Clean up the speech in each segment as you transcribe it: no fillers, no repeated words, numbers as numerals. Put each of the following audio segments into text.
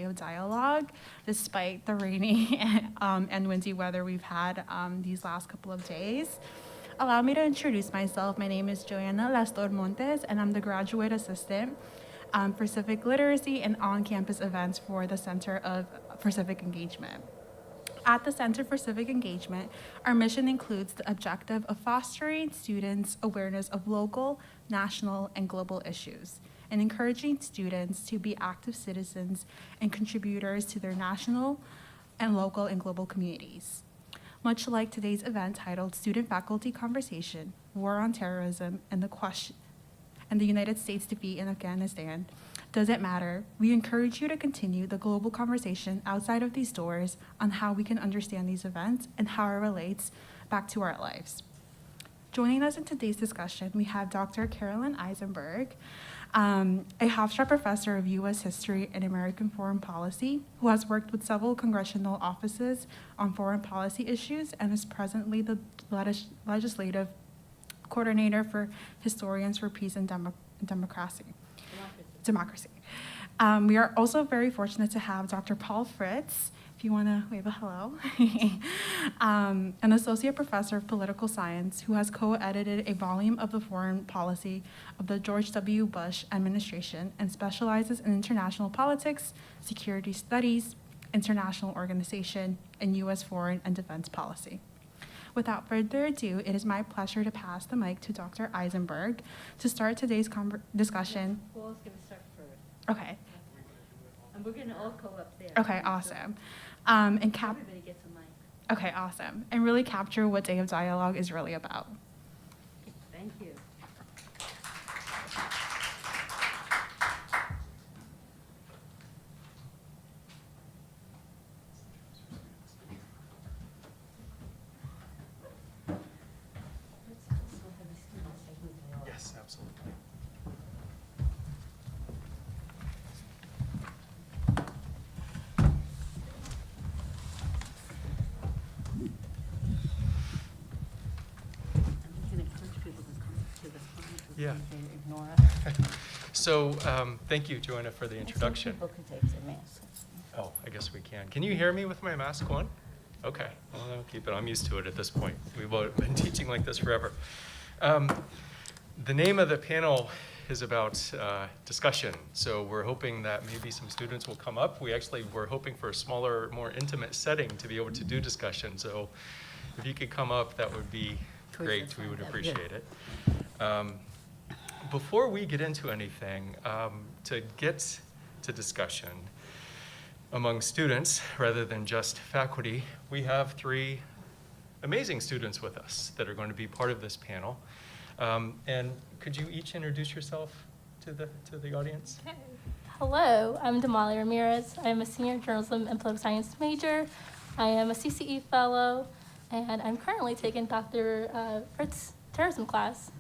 of dialogue, despite the rainy and windy weather we've had these last couple of days. Allow me to introduce myself. My name is Joanna Lastor Montes, and I'm the graduate assistant for civic literacy and on-campus events for the for Civic Engagement. At the Center for Civic Engagement, our mission includes the objective of fostering students' awareness of local, national, and global issues, and encouraging students to be active citizens and contributors to their national and local and global communities. Much like today's event titled Student-Faculty Conversation, War on Terrorism, and the United States defeat in Afghanistan, does it matter? We encourage you to continue the global conversation outside of these doors on how we can understand these events and how it relates back to our lives. Joining us in today's discussion, we have Dr. Carolyn Eisenberg, a Hofstra professor of U.S. History and American Foreign Policy, who has worked with several congressional offices on foreign policy issues and is presently the legislative coordinator for Historians for Peace and Democracy. We are also very fortunate to have Dr. Paul Fritz, if you want to wave a hello, an associate professor of political science who has co-edited a volume of the foreign policy of the George W. Bush administration and specializes in international politics, security studies, international organization, and U.S. foreign and defense policy. Without further ado, it is my pleasure to pass the mic to Dr. Eisenberg to start today's discussion. Paul's going to start first. Okay. And we're going to all go up there. Okay, awesome. Everybody gets a mic. Okay, awesome. And really capture what Day of Dialogue is really about. Thank you. Yes, absolutely. I'm going to encourage people to come to the front if Yeah. they ignore us. So, thank you, Joanna, for the And introduction. some people can take their masks. Oh, I guess we can. Can you hear me with my mask on? Okay, well, I'll keep it. I'm used to it at this point. We've been teaching like this forever. The name of the panel is about discussion. So we're hoping that maybe some students will come up. We're hoping for a smaller, more intimate setting to be able to do discussion. So if you could come up, that would be great. We would appreciate it. Before we get into anything, to get to discussion among students rather than just faculty, we have three amazing students with us that are going to be part of this panel. And could you each introduce yourself to the audience? Okay. Hello, I'm Damali Ramirez. I am a senior journalism and political science major. I am a CCE fellow, and I'm currently taking Dr. Fritz terrorism class.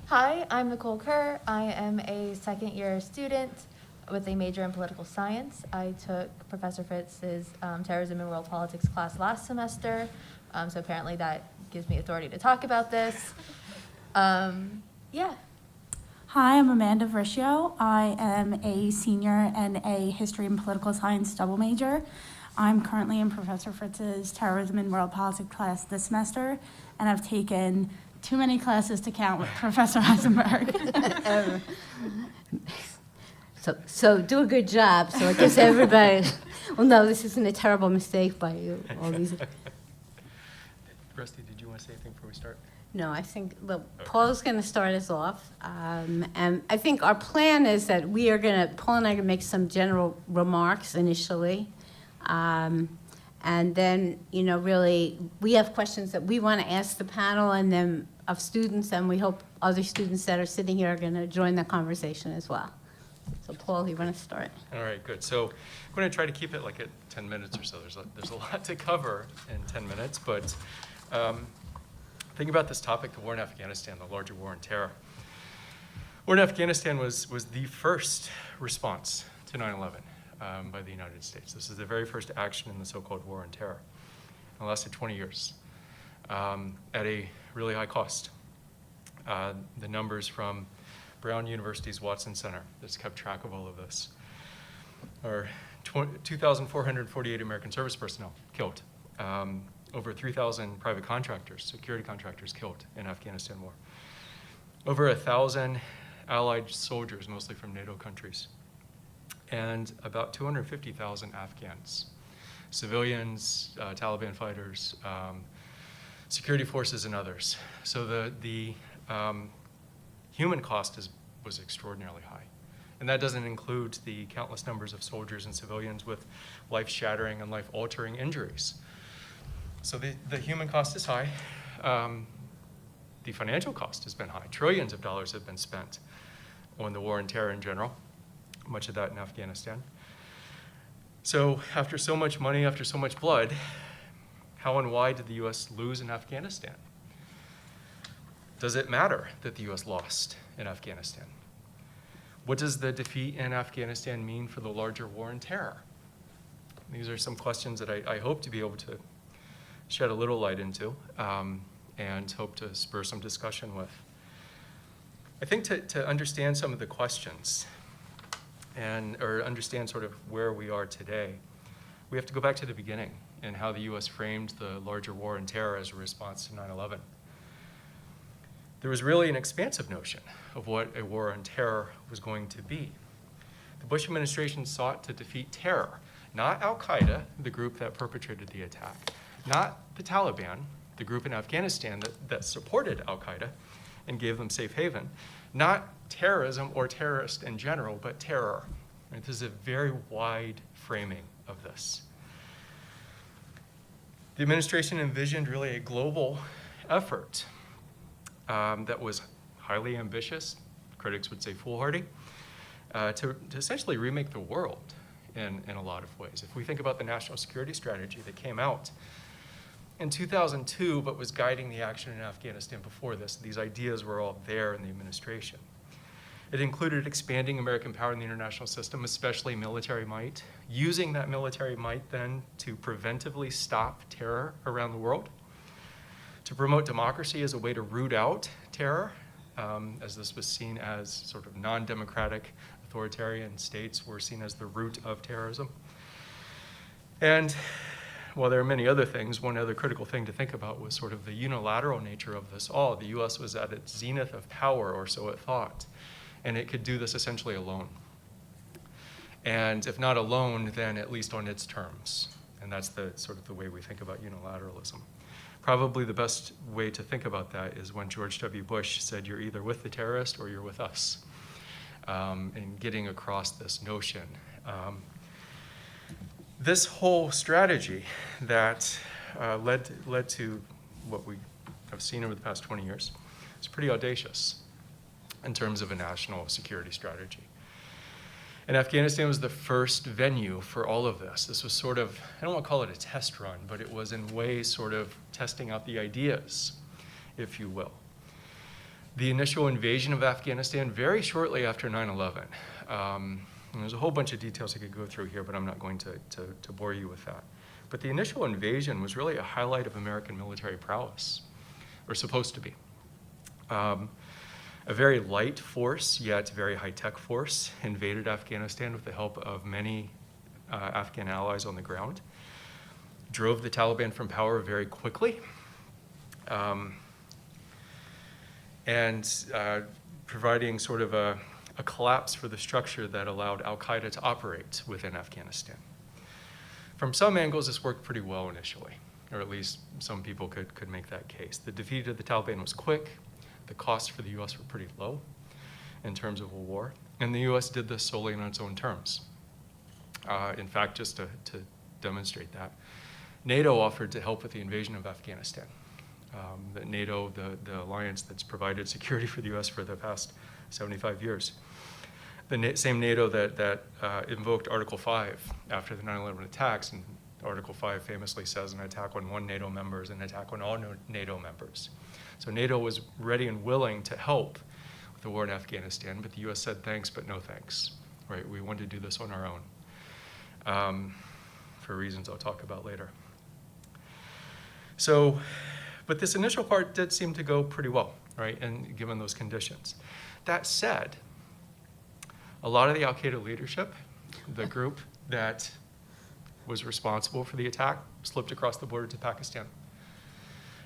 Hi, I'm Nicole Kerr. I am a second-year student with a major in political science. I took Professor Fritz's Terrorism and World Politics class last semester, so apparently that gives me authority to talk about this. Yeah. Hi, I'm Amanda Vrishio. I am a senior and a history and political science double major. I'm currently in Professor Fritz's Terrorism and World Politics class this semester, and I've taken too many classes to count with Professor Eisenberg. So do a good job. So I guess everybody will know this isn't a terrible mistake by you. All these. Rusty, did you want to say anything before we start? No, I think Paul's going to start us off. And I think our plan is that Paul and I are going to make some general remarks initially. And then, really, we have questions that we want to ask the panel and then of students, and we hope other students that are sitting here are going to join the conversation as well. So, Paul, you want to start? All right, good. So I'm going to try to keep it like at 10 minutes or so. There's a lot to cover in 10 minutes, but think about this topic, the war in Afghanistan, the larger war on terror. War in Afghanistan was the first response to 9/11 by the United States. This is the very first action in the so-called war on terror. It lasted 20 years at a really high cost. The numbers from Brown University's Watson Center that's kept track of all of this or 2,448 American service personnel killed. Over 3,000 private contractors, security contractors killed in Afghanistan war. Over 1,000 allied soldiers, mostly from NATO countries. And about 250,000 Afghans, civilians, Taliban fighters, security forces, and others. So the human cost was extraordinarily high. And that doesn't include the countless numbers of soldiers and civilians with life-shattering and life-altering injuries. So the human cost is high. The financial cost has been high. Trillions of dollars have been spent on the war on terror in general, much of that in Afghanistan. So after so much money, after so much blood, how and why did the US lose in Afghanistan? Does it matter that the US lost in Afghanistan? What does the defeat in Afghanistan mean for the larger war on terror? These are some questions that I hope to be able to shed a little light into and hope to spur some discussion with. I think to understand some of the questions or understand sort of where we are today, we have to go back to the beginning and how the US framed the larger war on terror as a response to 9/11. There was really an expansive notion of what a war on terror was going to be. The Bush administration sought to defeat terror, not al-Qaeda, the group that perpetrated the attack, not the Taliban, the group in Afghanistan that supported al-Qaeda and gave them safe haven, not terrorism or terrorists in general, but terror. Right? This is a very wide framing of this. The administration envisioned really a global effort that was highly ambitious, critics would say foolhardy, to essentially remake the world in a lot of ways. If we think about the national security strategy that came out in 2002, but was guiding the action in Afghanistan before this, these ideas were all there in the administration. It included expanding American power in the international system, especially military might, using that military might then to preventively stop terror around the world, to promote democracy as a way to root out terror, as this was seen as sort of non-democratic authoritarian states were seen as the root of terrorism. And while there are many other things, one other critical thing to think about was sort of the unilateral nature of this all. The US was at its zenith of power, or so it thought, and it could do this essentially alone. And if not alone, then at least on its terms. And that's the sort of the way we think about unilateralism. Probably the best way to think about that is when George W. Bush said, you're either with the terrorist or you're with us, and getting across this notion. This whole strategy that led to what we have seen over the past 20 years is pretty audacious in terms of a national security strategy. And Afghanistan was the first venue for all of this. This was sort of, I don't want to call it a test run, but it was in ways sort of testing out the ideas, if you will. The initial invasion of Afghanistan very shortly after 9/11. And there's a whole bunch of details I could go through here, but I'm not going to bore you with that. But the initial invasion was really a highlight of American military prowess, or supposed to be. A very light force, yet very high-tech force, invaded Afghanistan with the help of many Afghan allies on the ground, drove the Taliban from power very quickly, and providing sort of a collapse for the structure that allowed al-Qaeda to operate within Afghanistan. From some angles, this worked pretty well initially, or at least some people could make that case. The defeat of the Taliban was quick. The costs for the US were pretty low in terms of a war, and the US did this solely on its own terms. In fact, just to demonstrate that, NATO offered to help with the invasion of Afghanistan. The NATO, the alliance that's provided security for the US for the past 75 years. The same NATO that invoked Article 5 after the 9/11 attacks, and Article 5 famously says an attack on one NATO member is an attack on all NATO members. So NATO was ready and willing to help with the war in Afghanistan, but the US said thanks, but no thanks, right? We want to do this on our own, for reasons I'll talk about later. So, but this initial part did seem to go pretty well, right? And given those conditions. That said, a lot of the al-Qaeda leadership the group that was responsible for the attack, slipped across the border to Pakistan.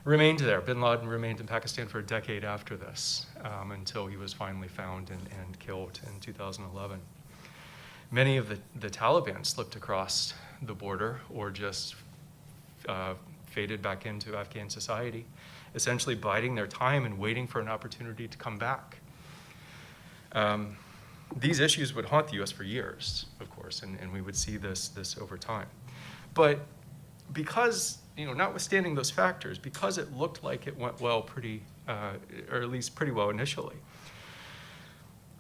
Remained there. Bin Laden remained in Pakistan for a decade after this, until he was finally found and killed in 2011. Many of the Taliban slipped across the border or just faded back into Afghan society, essentially biding their time and waiting for an opportunity to come back. These issues would haunt the U.S. for years, of course, and we would see this over time. But because, notwithstanding those factors, because it looked like it went well or at least pretty well initially,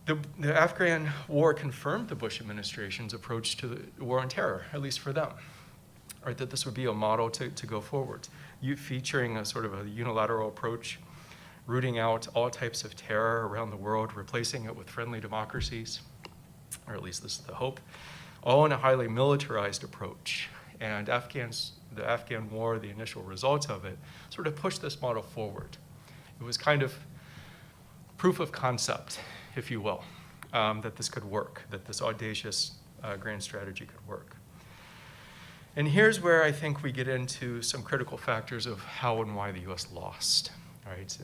the Afghan war confirmed the Bush administration's approach to the war on terror, at least for them, right? That this would be a model to go forward, featuring a sort of a unilateral approach, rooting out all types of terror around the world, replacing it with friendly democracies, or at least this is the hope, all in a highly militarized approach. And the Afghan war, the initial results of it, sort of pushed this model forward. It was kind of proof of concept, if you will, that this could work, that this audacious grand strategy could work. And here's where I think we get into some critical factors of how and why the U.S. lost. All right.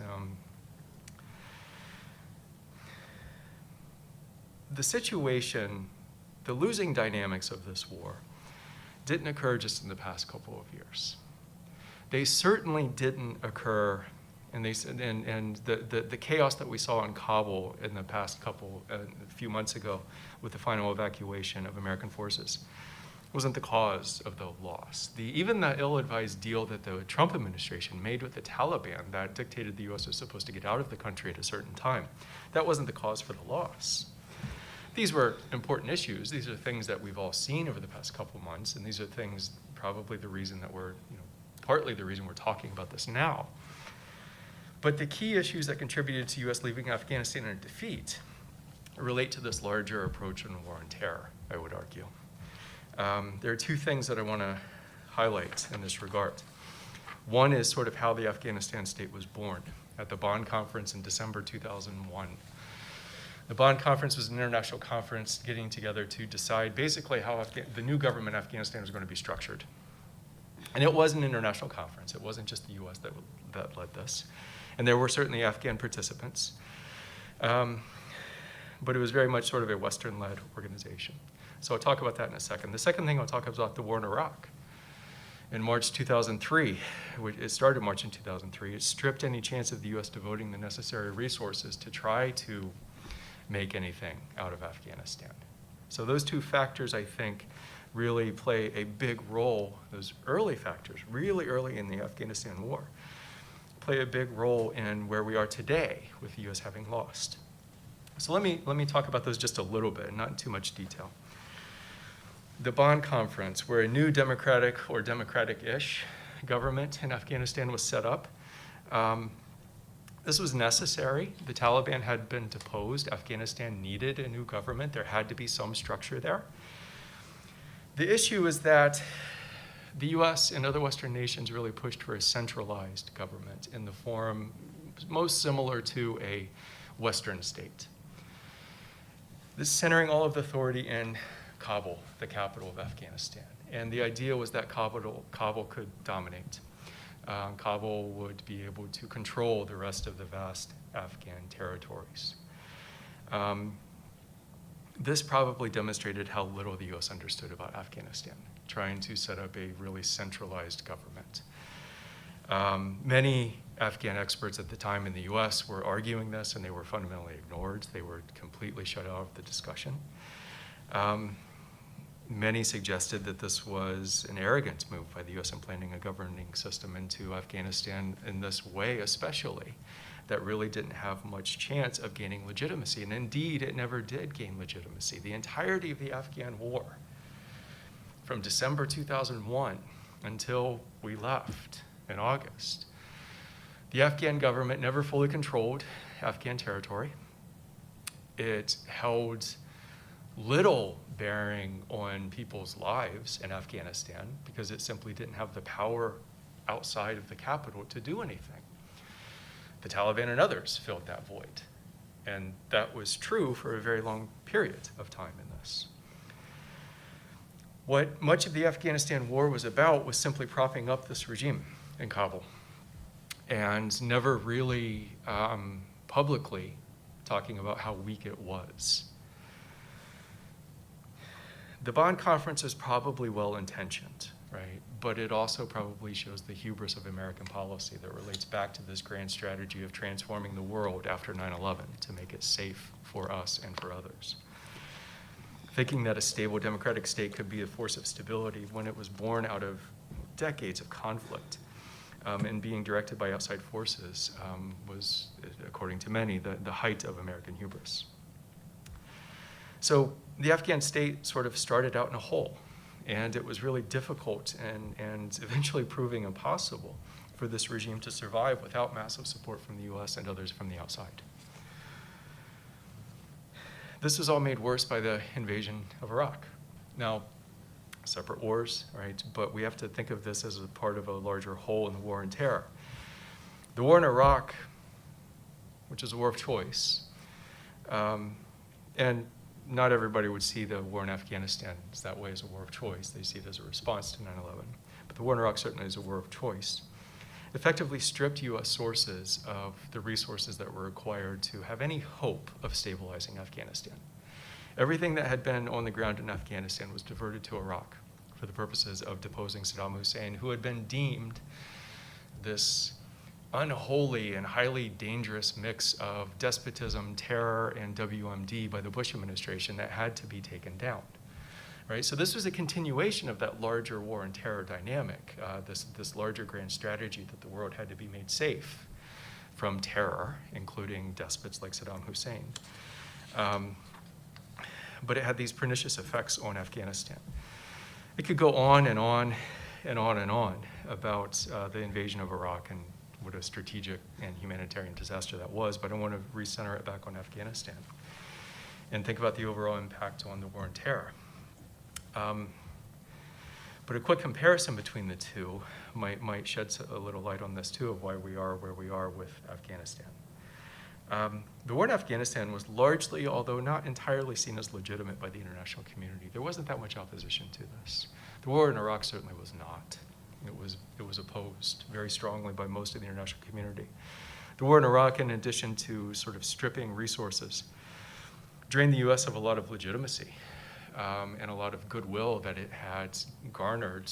The situation, the losing dynamics of this war didn't occur just in the past couple of years. They certainly didn't occur, and the chaos that we saw in Kabul in the past a few months ago with the final evacuation of American forces wasn't the cause of the loss. Even the ill-advised deal that the Trump administration made with the Taliban that dictated the U.S. was supposed to get out of the country at a certain time, that wasn't the cause for the loss. These were important issues. These are things that we've all seen over the past couple months, and these are things probably the reason that partly the reason we're talking about this now. But the key issues that contributed to U.S. leaving Afghanistan in defeat relate to this larger approach in the war on terror, I would argue. There are two things that I want to highlight in this regard. One is sort of how the Afghanistan state was born at the Bonn Conference in December 2001. The Bonn Conference was an international conference getting together to decide basically how the new government in Afghanistan was going to be structured. And it was an international conference. It wasn't just the U.S. that led this. And there were certainly Afghan participants. But it was very much sort of a Western-led organization. So I'll talk about that in a second. The second thing I'll talk about is the war in Iraq. In March 2003, it started March in 2003, it stripped any chance of the U.S. devoting the necessary resources to try to make anything out of Afghanistan. So those two factors, I think, really play a big role, those early factors, really early in the Afghanistan war, play a big role in where we are today with the U.S. having lost. So let me talk about those just a little bit, not in too much detail. The Bonn Conference, where a new democratic or democratic-ish government in Afghanistan was set up. This was necessary. The Taliban had been deposed. Afghanistan needed a new government. There had to be some structure there. The issue is that the U.S. and other Western nations really pushed for a centralized government in the form most similar to a Western state. This centering all of the authority in Kabul, the capital of Afghanistan. And the idea was that Kabul could dominate. Kabul would be able to control the rest of the vast Afghan territories. This probably demonstrated how little the U.S. understood about Afghanistan, trying to set up a really centralized government. Many Afghan experts at the time in the U.S. were arguing this, and they were fundamentally ignored. They were completely shut out of the discussion. Many suggested that this was an arrogant move by the U.S. in planning a governing system into Afghanistan in this way, especially, that really didn't have much chance of gaining legitimacy. And indeed, it never did gain legitimacy. The entirety of the Afghan war, from December 2001 until we left in August, the Afghan government never fully controlled Afghan territory. It held little bearing on people's lives in Afghanistan because it simply didn't have the power outside of the capital to do anything. The Taliban and others filled that void. And that was true for a very long period of time in this. What much of the Afghanistan war was about was simply propping up this regime in Kabul and never really publicly talking about how weak it was. The Bonn conference is probably well-intentioned, right? But it also probably shows the hubris of American policy that relates back to this grand strategy of transforming the world after 9/11 to make it safe for us and for others. Thinking that a stable democratic state could be a force of stability when it was born out of decades of conflict and being directed by outside forces was, according to many, the height of American hubris. So the Afghan state sort of started out in a hole, and it was really difficult and eventually proving impossible for this regime to survive without massive support from the US and others from the outside. This was all made worse by the invasion of Iraq. Now, separate wars, right? But we have to think of this as a part of a larger whole in the war on terror. The war in Iraq, which is a war of choice, and not everybody would see the war in Afghanistan that way as a war of choice. They see it as a response to 9/11. But the war in Iraq certainly is a war of choice. Effectively stripped US sources of the resources that were required to have any hope of stabilizing Afghanistan. Everything that had been on the ground in Afghanistan was diverted to Iraq for the purposes of deposing Saddam Hussein, who had been deemed this unholy and highly dangerous mix of despotism, terror, and WMD by the Bush administration that had to be taken down. Right? So this was a continuation of that larger war and terror dynamic, this larger grand strategy that the world had to be made safe from terror, including despots like Saddam Hussein. But it had these pernicious effects on Afghanistan. It could go on and on and on and on about the invasion of Iraq and what a strategic and humanitarian disaster that was, but I want to recenter it back on Afghanistan and think about the overall impact on the war on terror. But a quick comparison between the two might shed a little light on this too, of why we are where we are with Afghanistan. The war in Afghanistan was largely, although not entirely, seen as legitimate by the international community. There wasn't that much opposition to this. The war in Iraq certainly was not. It was opposed very strongly by most of the international community. The war in Iraq, in addition to sort of stripping resources, drained the US of a lot of legitimacy and a lot of goodwill that it had garnered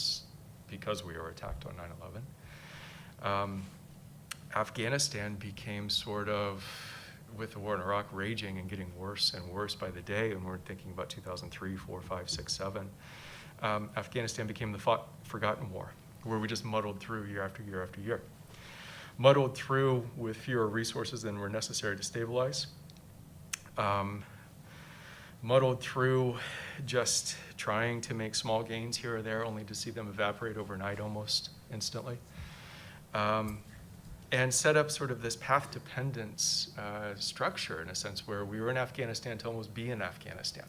because we were attacked on 9/11. Afghanistan became sort of, with the war in Iraq raging and getting worse and worse by the day, and we're thinking about 2003, 4, 5, 6, 7, Afghanistan became the forgotten war, where we just muddled through year after year after year. Muddled through with fewer resources than were necessary to stabilize. Muddled through just trying to make small gains here or there, only to see them evaporate overnight almost instantly. And set up sort of this path dependence structure, in a sense, where we were in Afghanistan to almost be in Afghanistan.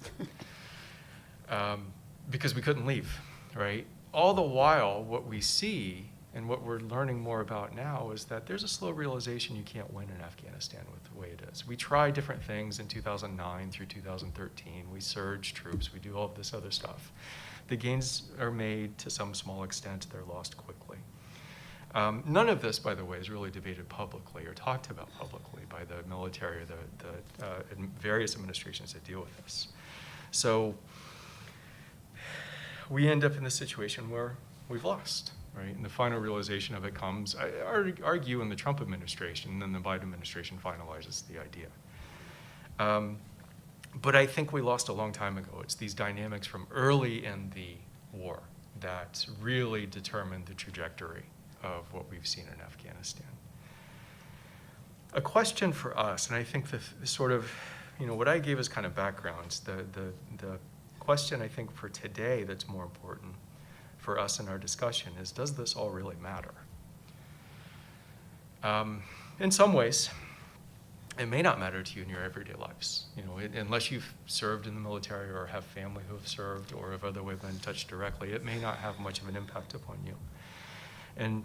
Because we couldn't leave, right? All the while, what we see and what we're learning more about now is that there's a slow realization you can't win in Afghanistan with the way it is. We try different things in 2009 through 2013. We surge troops. We do all of this other stuff. The gains are made to some small extent. They're lost quickly. None of this, by the way, is really debated publicly or talked about publicly by the military or the various administrations that deal with this. So we end up in this situation where we've lost, right? And the final realization of it comes, I argue, in the Trump administration, and then the Biden administration finalizes the idea. But I think we lost a long time ago. It's these dynamics from early in the war that really determined the trajectory of what we've seen in Afghanistan. A question for us, and I think the sort of, what I gave as kind of background, the question I think for today that's more important for us in our discussion is, does this all really matter? In some ways, it may not matter to you in your everyday lives, unless you've served in the military or have family who have served or have other way been touched directly, it may not have much of an impact upon you. And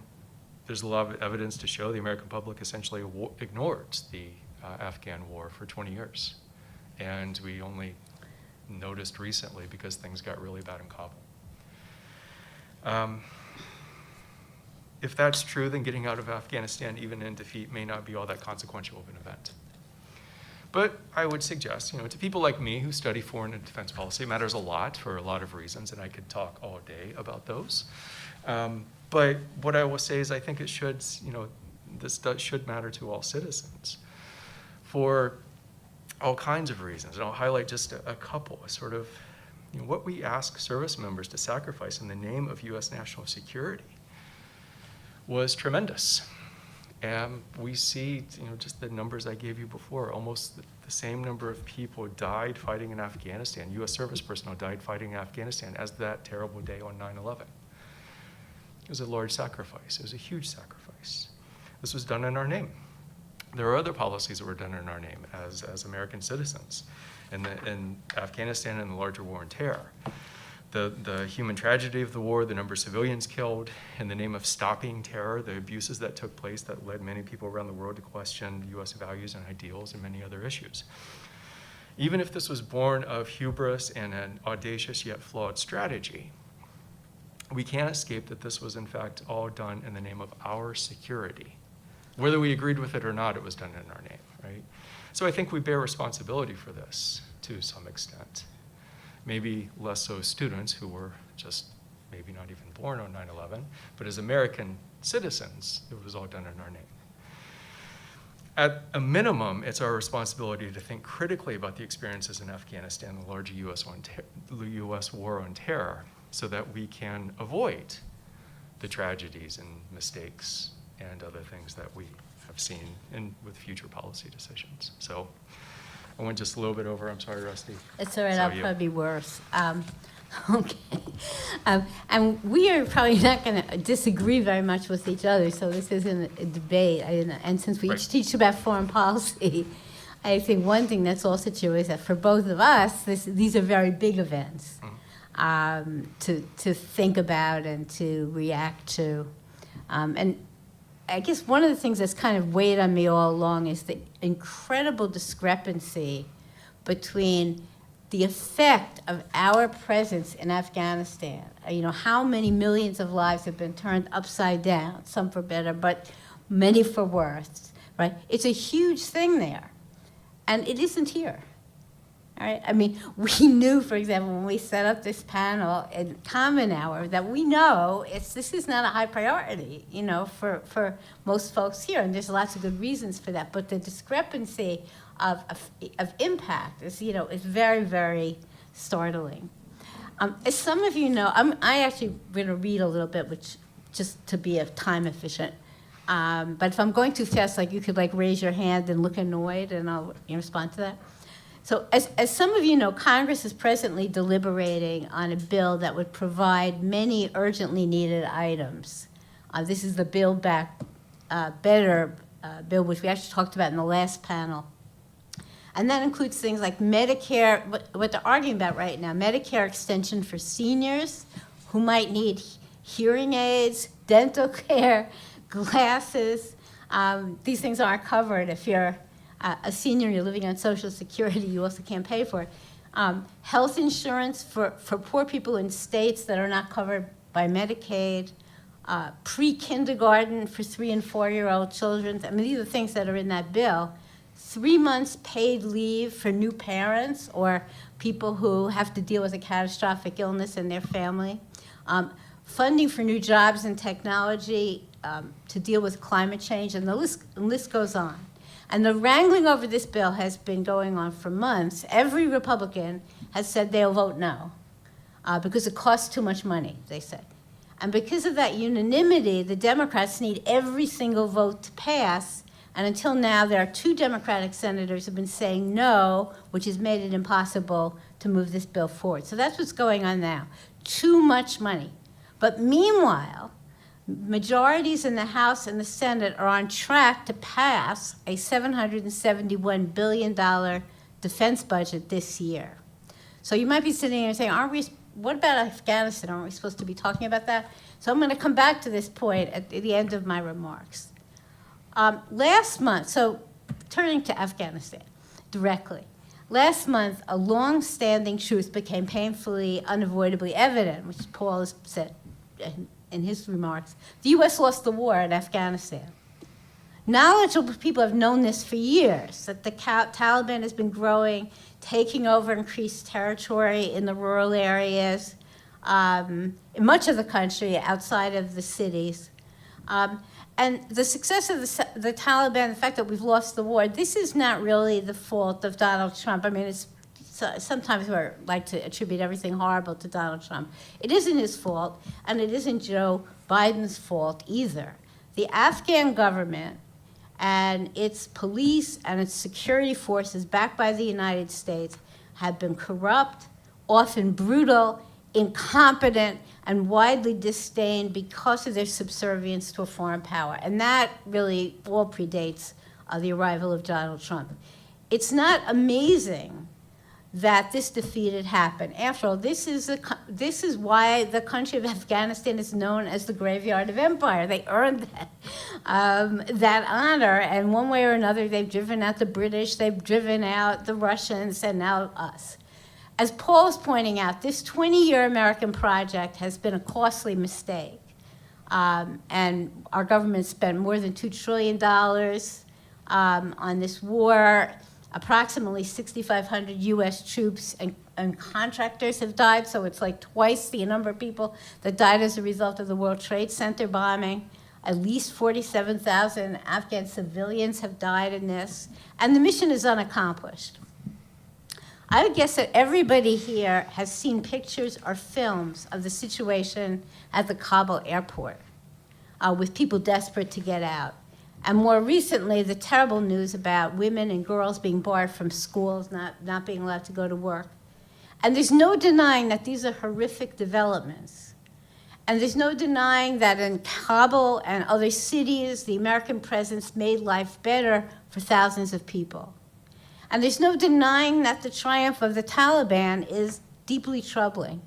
there's a lot of evidence to show the American public essentially ignored the Afghan war for 20 years. And we only noticed recently because things got really bad in Kabul. If that's true, then getting out of Afghanistan, even in defeat, may not be all that consequential of an event. But I would suggest, to people like me who study foreign and defense policy, it matters a lot for a lot of reasons, and I could talk all day about those. But what I will say is I think it should, should matter to all citizens for all kinds of reasons. And I'll highlight just a couple, sort of what we ask service members to sacrifice in the name of U.S. national security was tremendous. And we see, just the numbers I gave you before, almost the same number of people died fighting in Afghanistan, U.S. service personnel died fighting in Afghanistan as that terrible day on 9/11. It was a large sacrifice. It was a huge sacrifice. This was done in our name. There are other policies that were done in our name as American citizens in Afghanistan and the larger war on terror. The human tragedy of the war, the number of civilians killed, in the name of stopping terror, the abuses that took place that led many people around the world to question U.S. values and ideals and many other issues. Even if this was born of hubris and an audacious yet flawed strategy, we can't escape that this was in fact all done in the name of our security. Whether we agreed with it or not, it was done in our name, right? So I think we bear responsibility for this to some extent. Maybe less so students who were just maybe not even born on 9/11, but as American citizens, it was all done in our name. At a minimum, it's our responsibility to think critically about the experiences in Afghanistan, the larger U.S. war on terror, so that we can avoid the tragedies and mistakes and other things that we have seen with future policy decisions. So I went just a little bit over. I'm sorry, Rusty. It's all right. So I'll you. probably be worse. Okay. And we are probably not going to disagree very much with each other, so this isn't a debate. And since we Right. each teach about foreign policy, I think one thing that's also true is that for both of us, these are very big events to think about and to react to. And I guess one of the things that's kind of weighed on me all along is the incredible discrepancy between the effect of our presence in Afghanistan. How many millions of lives have been turned upside down, some for better, but many for worse, right? It's a huge thing there, and it isn't here. All right? I mean, we knew, for example, when we set up this panel in Common Hour, that we know this is not a high priority, for most folks here, and there's lots of good reasons for that. But the discrepancy of impact is, is very, very startling. As some of you know, I actually going to read a little bit, which just to be time efficient. But if I'm going too fast, you could raise your hand and look annoyed, and I'll respond to that. So as some of you know, Congress is presently deliberating on a bill that would provide many urgently needed items. This is the Build Back Better bill, which we actually talked about in the last panel. And that includes things like Medicare, what they're arguing about right now, Medicare extension for seniors who might need hearing aids, dental care, glasses. These things aren't covered if you're a senior, you're living on Social Security, you also can't pay for it. Health insurance for poor people in states that are not covered by Medicaid, pre-kindergarten for 3- and 4-year-old children. I mean, these are things that are in that bill. 3 months paid leave for new parents or people who have to deal with a catastrophic illness in their family. Funding for new jobs and technology to deal with climate change, and the list goes on. And the wrangling over this bill has been going on for months. Every Republican has said they'll vote no because it costs too much money, they said. And because of that unanimity, the Democrats need every single vote to pass. And until now, there are 2 Democratic senators who have been saying no, which has made it impossible to move this bill forward. So that's what's going on now. Too much money. But meanwhile, majorities in the House and the Senate are on track to pass a $771 billion defense budget this year. So you might be sitting here saying, what about Afghanistan? Aren't we supposed to be talking about that? So I'm going to come back to this point at the end of my remarks. Last month, so turning to Afghanistan directly, last month a long-standing truth became painfully, unavoidably evident, which Paul has said in his remarks, the U.S. lost the war in Afghanistan. Knowledgeable people have known this for years, that the Taliban has been growing, taking over increased territory in the rural areas, in much of the country outside of the cities. And the success of the Taliban, the fact that we've lost the war, this is not really the fault of Donald Trump. I mean, sometimes we like to attribute everything horrible to Donald Trump. It isn't his fault, and it isn't Joe Biden's fault either. The Afghan government and its police and its security forces, backed by the United States, have been corrupt, often brutal, incompetent, and widely disdained because of their subservience to a foreign power. And that really all predates the arrival of Donald Trump. It's not amazing that this defeat had happened. After all, this is why the country of Afghanistan is known as the graveyard of empire. They earned that honor, and one way or another, they've driven out the British, they've driven out the Russians, and now us. As Paul's pointing out, this 20-year American project has been a costly mistake. And our government spent more than $2 trillion on this war. Approximately 6,500 U.S. troops and contractors have died, so it's like twice the number of people that died as a result of the World Trade Center bombing. At least 47,000 Afghan civilians have died in this, and the mission is unaccomplished. I would guess that everybody here has seen pictures or films of the situation at the Kabul airport with people desperate to get out. And more recently, the terrible news about women and girls being barred from schools, not being allowed to go to work. And there's no denying that these are horrific developments. And there's no denying that in Kabul and other cities, the American presence made life better for thousands of people. And there's no denying that the triumph of the Taliban is deeply troubling.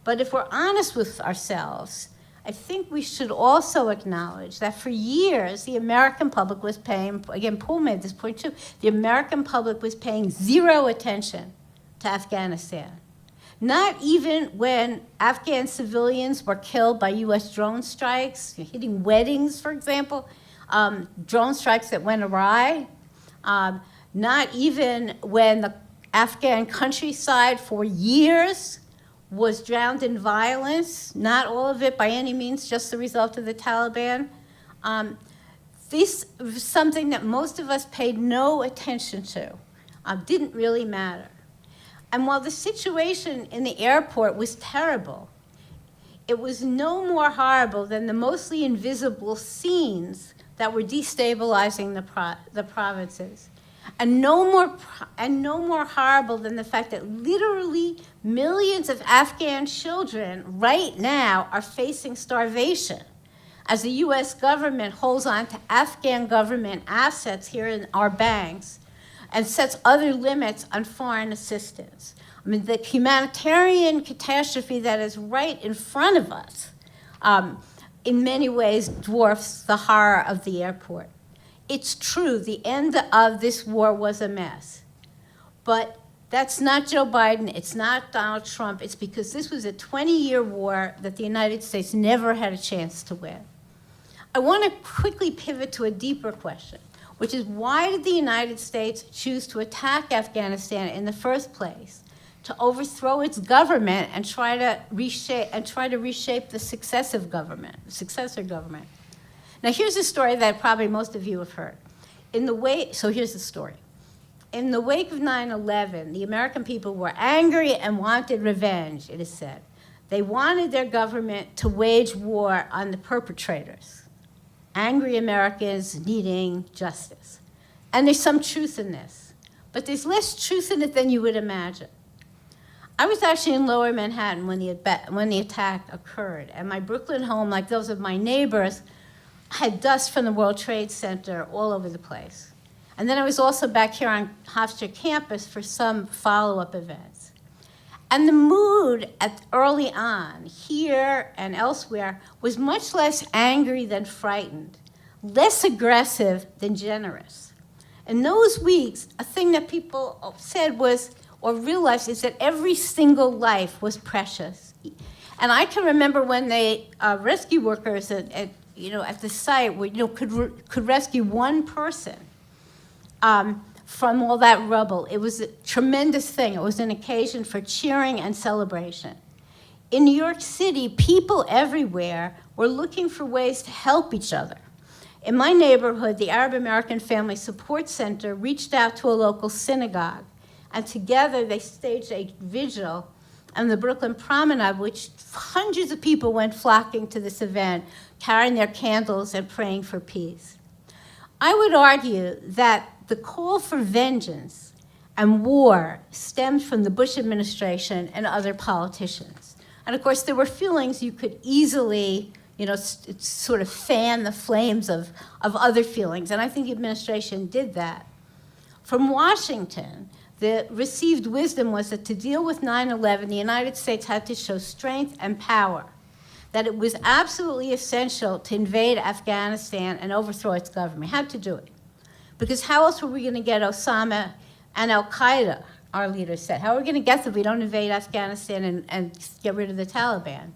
But if we're honest with ourselves, I think we should also acknowledge that for years, the American public was paying, again, Paul made this point too, the American public was paying zero attention to Afghanistan. Not even when Afghan civilians were killed by US drone strikes, hitting weddings, for example, drone strikes that went awry. Not even when the Afghan countryside for years was drowned in violence, not all of it by any means just the result of the Taliban. This was something that most of us paid no attention to, didn't really matter. And while the situation in the airport was terrible, it was no more horrible than the mostly invisible scenes that were destabilizing the provinces. And no more horrible than the fact that literally millions of Afghan children right now are facing starvation as the US government holds on to Afghan government assets here in our banks and sets other limits on foreign assistance. I mean, the humanitarian catastrophe that is right in front of us in many ways dwarfs the horror of the airport. It's true, the end of this war was a mess. But that's not Joe Biden, it's not Donald Trump, it's because this was a 20-year war that the United States never had a chance to win. I want to quickly pivot to a deeper question, which is why did the United States choose to attack Afghanistan in the first place, to overthrow its government and try to reshape the successor government? Now, here's a story that probably most of you have heard. So here's the story. In the wake of 9/11, the American people were angry and wanted revenge, it is said. They wanted their government to wage war on the perpetrators, angry Americans needing justice. And there's some truth in this, but there's less truth in it than you would imagine. I was actually in Lower Manhattan when the attack occurred, and my Brooklyn home, like those of my neighbors, had dust from the World Trade Center all over the place. And then I was also back here on Hofstra campus for some follow-up events. And the mood early on, here and elsewhere, was much less angry than frightened, less aggressive than generous. In those weeks, a thing that people said was, or realized, is that every single life was precious. And I can remember when they rescue workers at the site could rescue one person from all that rubble. It was a tremendous thing. It was an occasion for cheering and celebration. In New York City, people everywhere were looking for ways to help each other. In my neighborhood, the Arab American Family Support Center reached out to a local synagogue, and together they staged a vigil on the Brooklyn Promenade, which hundreds of people went flocking to this event, carrying their candles and praying for peace. I would argue that the call for vengeance and war stemmed from the Bush administration and other politicians. And of course, there were feelings you could easily, sort of fan the flames of other feelings. And I think the administration did that. From Washington, the received wisdom was that to deal with 9/11, the United States had to show strength and power, that it was absolutely essential to invade Afghanistan and overthrow its government. Had to do it. Because how else were we going to get Osama and al-Qaeda, our leader said? How are we going to get them if we don't invade Afghanistan and get rid of the Taliban?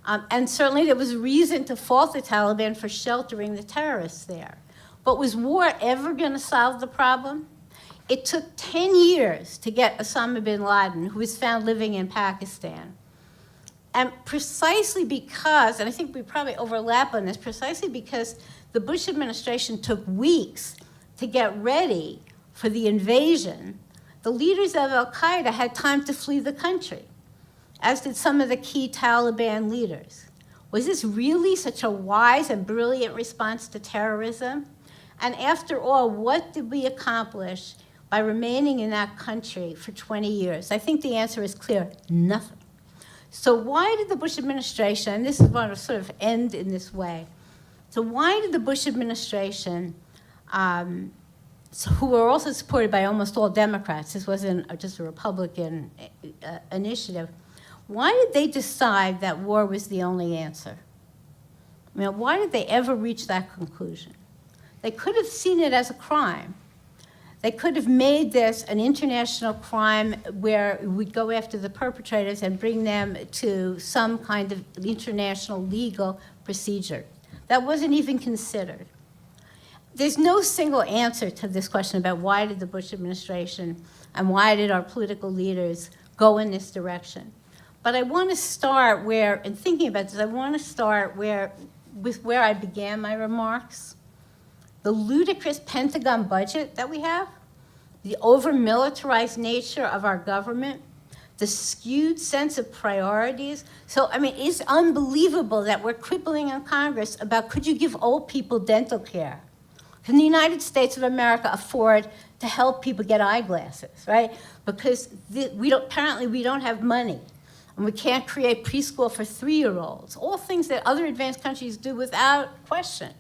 And certainly there was reason to fault the Taliban for sheltering the terrorists there. But was war ever going to solve the problem? It took 10 years to get Osama bin Laden, who was found living in Pakistan. And precisely because, and I think we probably overlap on this, precisely because the Bush administration took weeks to get ready for the invasion, the leaders of al-Qaeda had time to flee the country, as did some of the key Taliban leaders. Was this really such a wise and brilliant response to terrorism? And after all, what did we accomplish by remaining in that country for 20 years? I think the answer is clear: nothing. So why did the Bush administration, and this is going to sort of end in this way, so why did the Bush administration, who were also supported by almost all Democrats, this wasn't just a Republican initiative, why did they decide that war was the only answer? Why did they ever reach that conclusion? They could have seen it as a crime. They could have made this an international crime where we'd go after the perpetrators and bring them to some kind of international legal procedure. That wasn't even considered. There's no single answer to this question about why did the Bush administration and why did our political leaders go in this direction. But I want to start where, in thinking about this, I want to start with where I began my remarks. The ludicrous Pentagon budget that we have, the over-militarized nature of our government, the skewed sense of priorities. So, it's unbelievable that we're quibbling in Congress about could you give old people dental care? Can the United States of America afford to help people get eyeglasses, right? Because apparently we don't have money. And we can't create preschool for 3-year-olds, all things that other advanced countries do without question.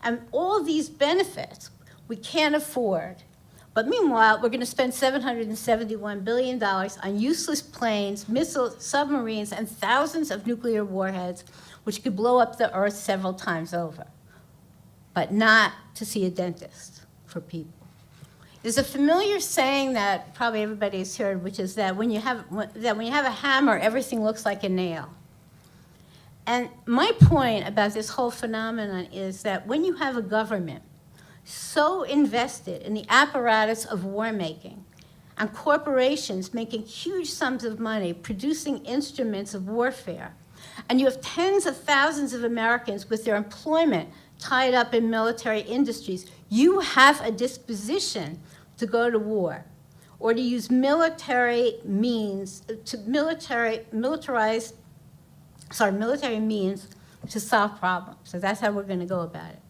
And all these benefits we can't afford. But meanwhile, we're going to spend $771 billion on useless planes, missiles, submarines, and thousands of nuclear warheads, which could blow up the Earth several times over, but not to see a dentist for people. There's a familiar saying that probably everybody has heard, which is that when you have a hammer, everything looks like a nail. And my point about this whole phenomenon is that when you have a government so invested in the apparatus of war making, and corporations making huge sums of money producing instruments of warfare, and you have tens of thousands of Americans with their employment tied up in military industries, you have a disposition to go to war or to use military means to solve problems. So that's how we're going to go about it.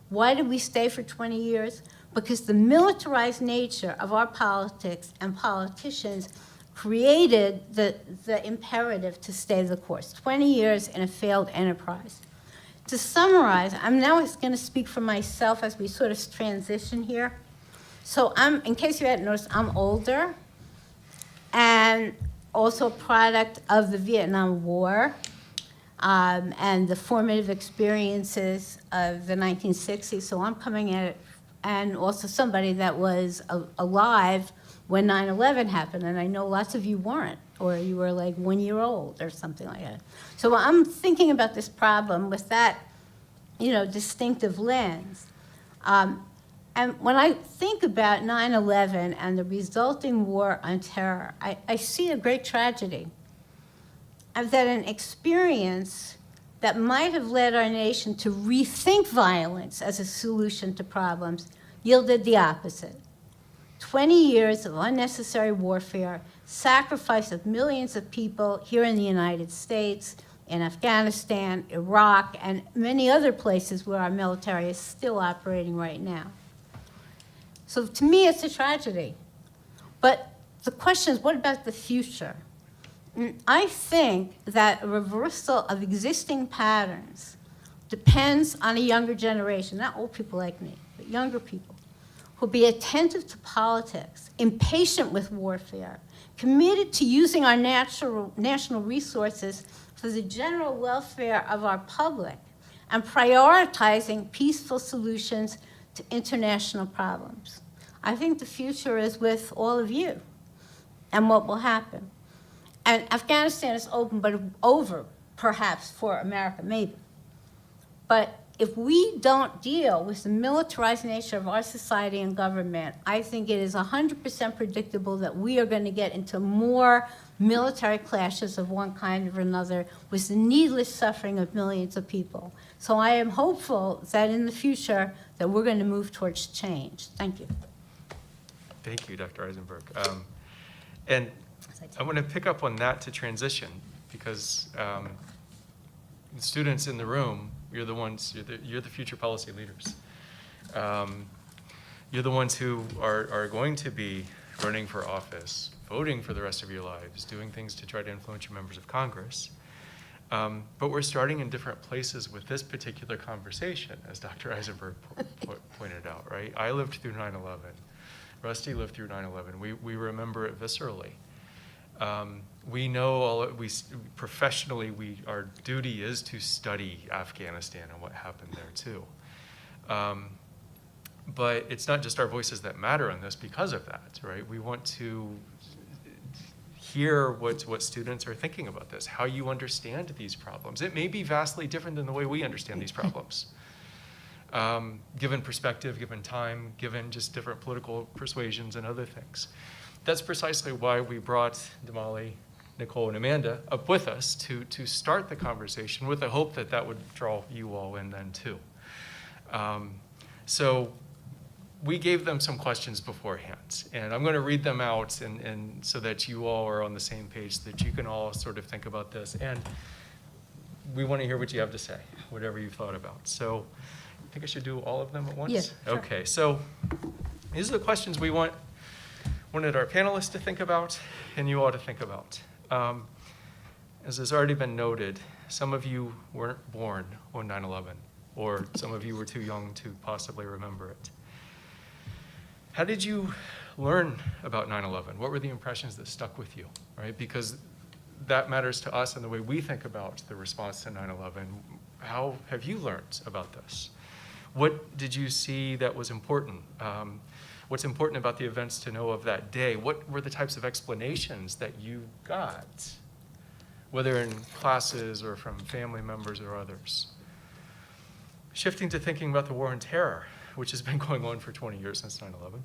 Why did we stay for 20 years? Because the militarized nature of our politics and politicians created the imperative to stay the course. 20 years in a failed enterprise. To summarize, I'm now going to speak for myself as we sort of transition here. So in case you hadn't noticed, I'm older and also a product of the Vietnam War and the formative experiences of the 1960s. So I'm coming at it, and also somebody that was alive when 9/11 happened, and I know lots of you weren't or you were like 1 year old or something like that. So I'm thinking about this problem with that, distinctive lens. And when I think about 9/11 and the resulting war on terror, I see a great tragedy. That an experience that might have led our nation to rethink violence as a solution to problems yielded the opposite. 20 years of unnecessary warfare, sacrifice of millions of people here in the United States, in Afghanistan, Iraq, and many other places where our military is still operating right now. So to me, it's a tragedy. But the question is, what about the future? I think that a reversal of existing patterns depends on a younger generation, not old people like me, but younger people, who'll be attentive to politics, impatient with warfare, committed to using our national resources for the general welfare of our public, and prioritizing peaceful solutions to international problems. I think the future is with all of you and what will happen. And Afghanistan is open, but over, perhaps, for America, maybe. But if we don't deal with the militarized nature of our society and government, I think it is 100% predictable that we are going to get into more military clashes of one kind or another with the needless suffering of millions of people. So I am hopeful that in the future that we're going to move towards change. Thank you. Thank you, Dr. Eisenberg. And I want to pick up on that to transition, because the students in the room, you're the future policy leaders. You're the ones who are going to be running for office, voting for the rest of your lives, doing things to try to influence your members of Congress. But we're starting in different places with this particular conversation, as Dr. Eisenberg pointed out, right? I lived through 9/11. Rusty lived through 9/11. We remember it viscerally. We know professionally, our duty is to study Afghanistan and what happened there too. But it's not just our voices that matter in this because of that, right? We want to hear what students are thinking about this, how you understand these problems. It may be vastly different than the way we understand these problems. Given perspective, given time, given just different political persuasions and other things. That's precisely why we brought Damali, Nicole, and Amanda up with us to start the conversation, with the hope that that would draw you all in then too. So we gave them some questions beforehand, and I'm going to read them out and so that you all are on the same page, so that you can all sort of think about this. And we want to hear what you have to say, whatever you've thought about. So I think I should do all of them at once? Yes, sure. Okay, so these are the questions we wanted our panelists to think about and you all to think about. As has already been noted, some of you weren't born on 9/11, or some of you were too young to possibly remember it. How did you learn about 9/11? What were the impressions that stuck with you, right? Because that matters to us and the way we think about the response to 9/11. How have you learned about this? What did you see that was important? What's important about the events to know of that day? What were the types of explanations that you got, whether in classes or from family members or others? Shifting to thinking about the war on terror, which has been going on for 20 years since 9/11.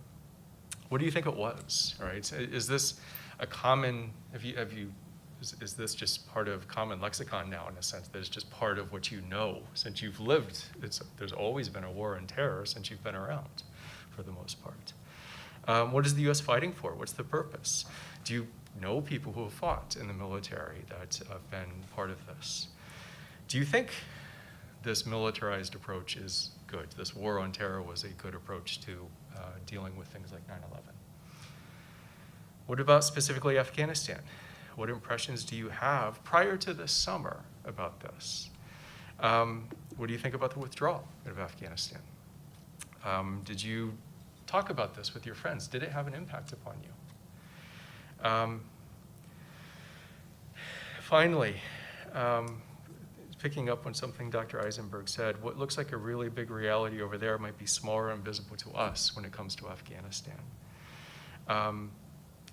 What do you think it was, right? Is this a common, is this just part of common lexicon now, in a sense that it's just part of what you know since you've lived? There's always been a war on terror since you've been around, for the most part. What is the U.S. fighting for? What's the purpose? Do you know people who have fought in the military that have been part of this? Do you think this militarized approach is good? This war on terror was a good approach to dealing with things like 9/11. What about specifically Afghanistan? What impressions do you have prior to this summer about this? What do you think about the withdrawal of Afghanistan? Did you talk about this with your friends? Did it have an impact upon you? Finally, picking up on something Dr. Eisenberg said, what looks like a really big reality over there might be smaller and invisible to us when it comes to Afghanistan.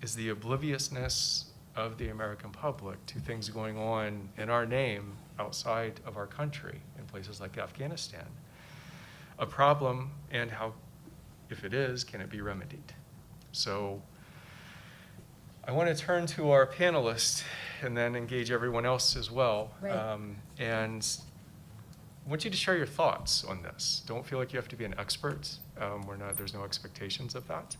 Is the obliviousness of the American public to things going on in our name outside of our country in places like Afghanistan a problem, and how, if it is, can it be remedied? So I want to turn to our panelists and then engage everyone else as well. Right. And I want you to share your thoughts on this. Don't feel like you have to be an expert. There's no expectations of that.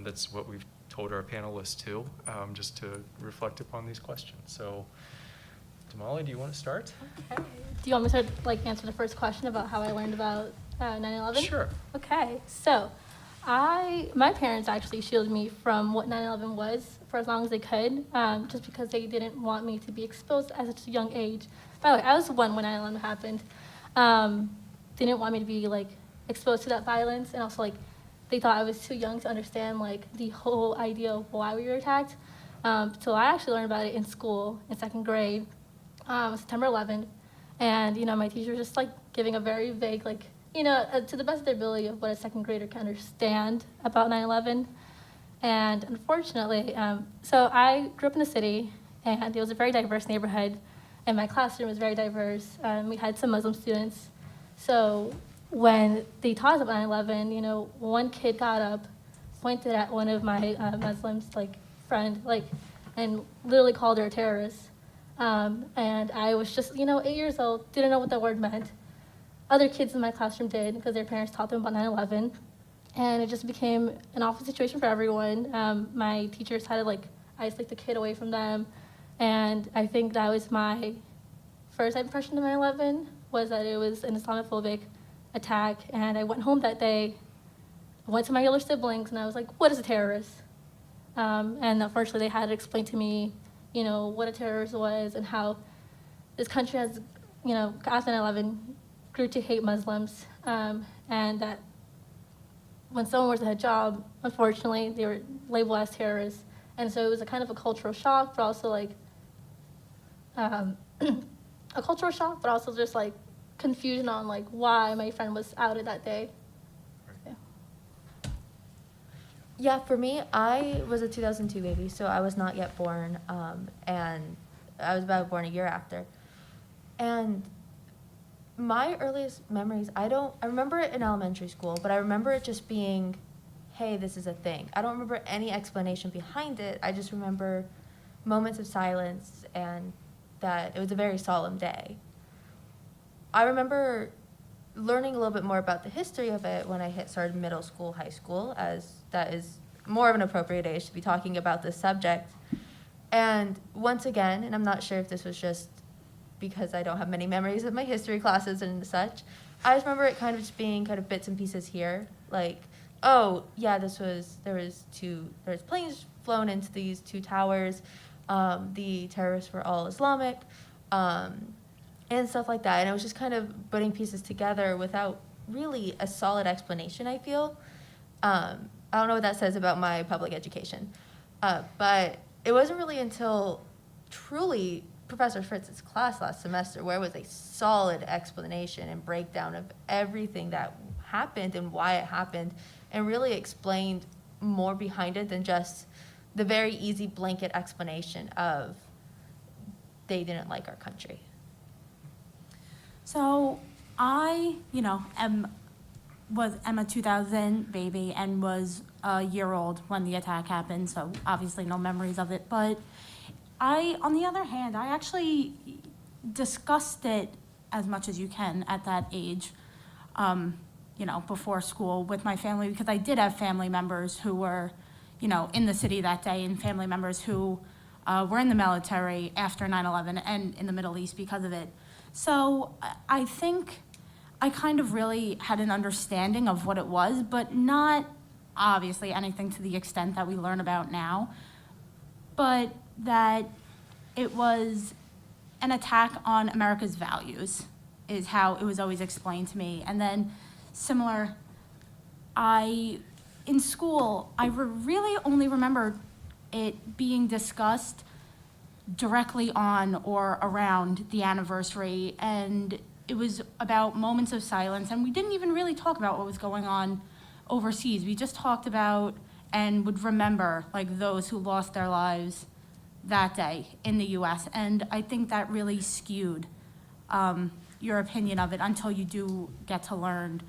That's what we've told our panelists too, just to reflect upon these questions. So, Damali, do you want to start? Okay. Do you want me to answer the first question about how I learned about 9/11? Sure. Okay, so my parents actually shielded me from what 9/11 was for as long as they could, just because they didn't want me to be exposed at such a young age. By the way, I was 1 when 9/11 happened. They didn't want me to be exposed to that violence, and also they thought I was too young to understand the whole idea of why we were attacked. So I actually learned about it in school in 2nd grade, September 11th, and my teacher was just giving a very vague to the best of their ability of what a 2nd grader can understand about 9/11. And unfortunately, so I grew up in the city, and it was a very diverse neighborhood, and my classroom was very diverse. We had some Muslim students. So when they taught us about 9/11, one kid got up, pointed at one of my Muslims, friend, and literally called her a terrorist. And I was just, 8 years old, didn't know what that word meant. Other kids in my classroom did, because their parents taught them about 9/11. And it just became an awful situation for everyone. My teachers had to isolate the kid away from them. And I think that was my first impression of 9/11, was that it was an Islamophobic attack. And I went home that day, went to my older siblings, and I was like, what is a terrorist? And unfortunately, they had to explain to me, what a terrorist was and how this country has, after 9/11, grew to hate Muslims, and that when someone was at a job, unfortunately, they were labeled as terrorists. And so it was a kind of a cultural shock, but also a cultural shock, but also just confusion on why my friend was outed that day. Yeah. Yeah, for me, I was a 2002 baby, so I was not yet born, and I was about born a year after. And my earliest memories, I remember it in elementary school, but I remember it just being, hey, this is a thing. I don't remember any explanation behind it. I just remember moments of silence and that it was a very solemn day. I remember learning a little bit more about the history of it when I started middle school, high school, as that is more of an appropriate age to be talking about this subject. And once again, and I'm not sure if this was just because I don't have many memories of my history classes and such, I just remember it kind of just being kind of bits and pieces here, oh yeah, there was planes flown into these 2 towers, the terrorists were all Islamic, and stuff like that. And it was just kind of putting pieces together without really a solid explanation, I feel. I don't know what that says about my public education, but it wasn't really until truly Professor Fritz's class last semester where it was a solid explanation and breakdown of everything that happened and why it happened, and really explained more behind it than just the very easy blanket explanation of they didn't like our country. So I, am a 2000 baby and was a year old when the attack happened, so obviously no memories of it. But on the other hand, I actually discussed it as much as you can at that age, before school with my family, because I did have family members who were, in the city that day, and family members who were in the military after 9/11 and in the Middle East because of it. So I think I kind of really had an understanding of what it was, but not obviously anything to the extent that we learn about now, but that it was an attack on America's values is how it was always explained to me. And then similar, in school, I really only remember it being discussed directly on or around the anniversary, and it was about moments of silence, and we didn't even really talk about what was going on overseas. We just talked about and would remember those who lost their lives that day in the U.S., and I think that really skewed your opinion of it until you do get to learn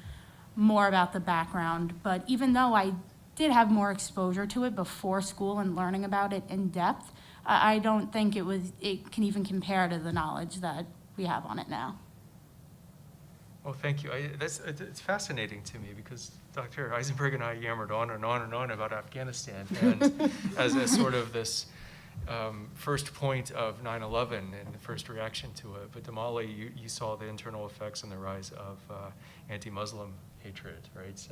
more about the background. But even though I did have more exposure to it before school and learning about it in depth, I don't think it can even compare to the knowledge that we have on it now. Well, thank you. It's fascinating to me because Dr. Eisenberg and I yammered on and on and on about Afghanistan, and as sort of this first point of 9/11 and the first reaction to it. But Damali, you saw the internal effects and the rise of anti-Muslim hatred, right?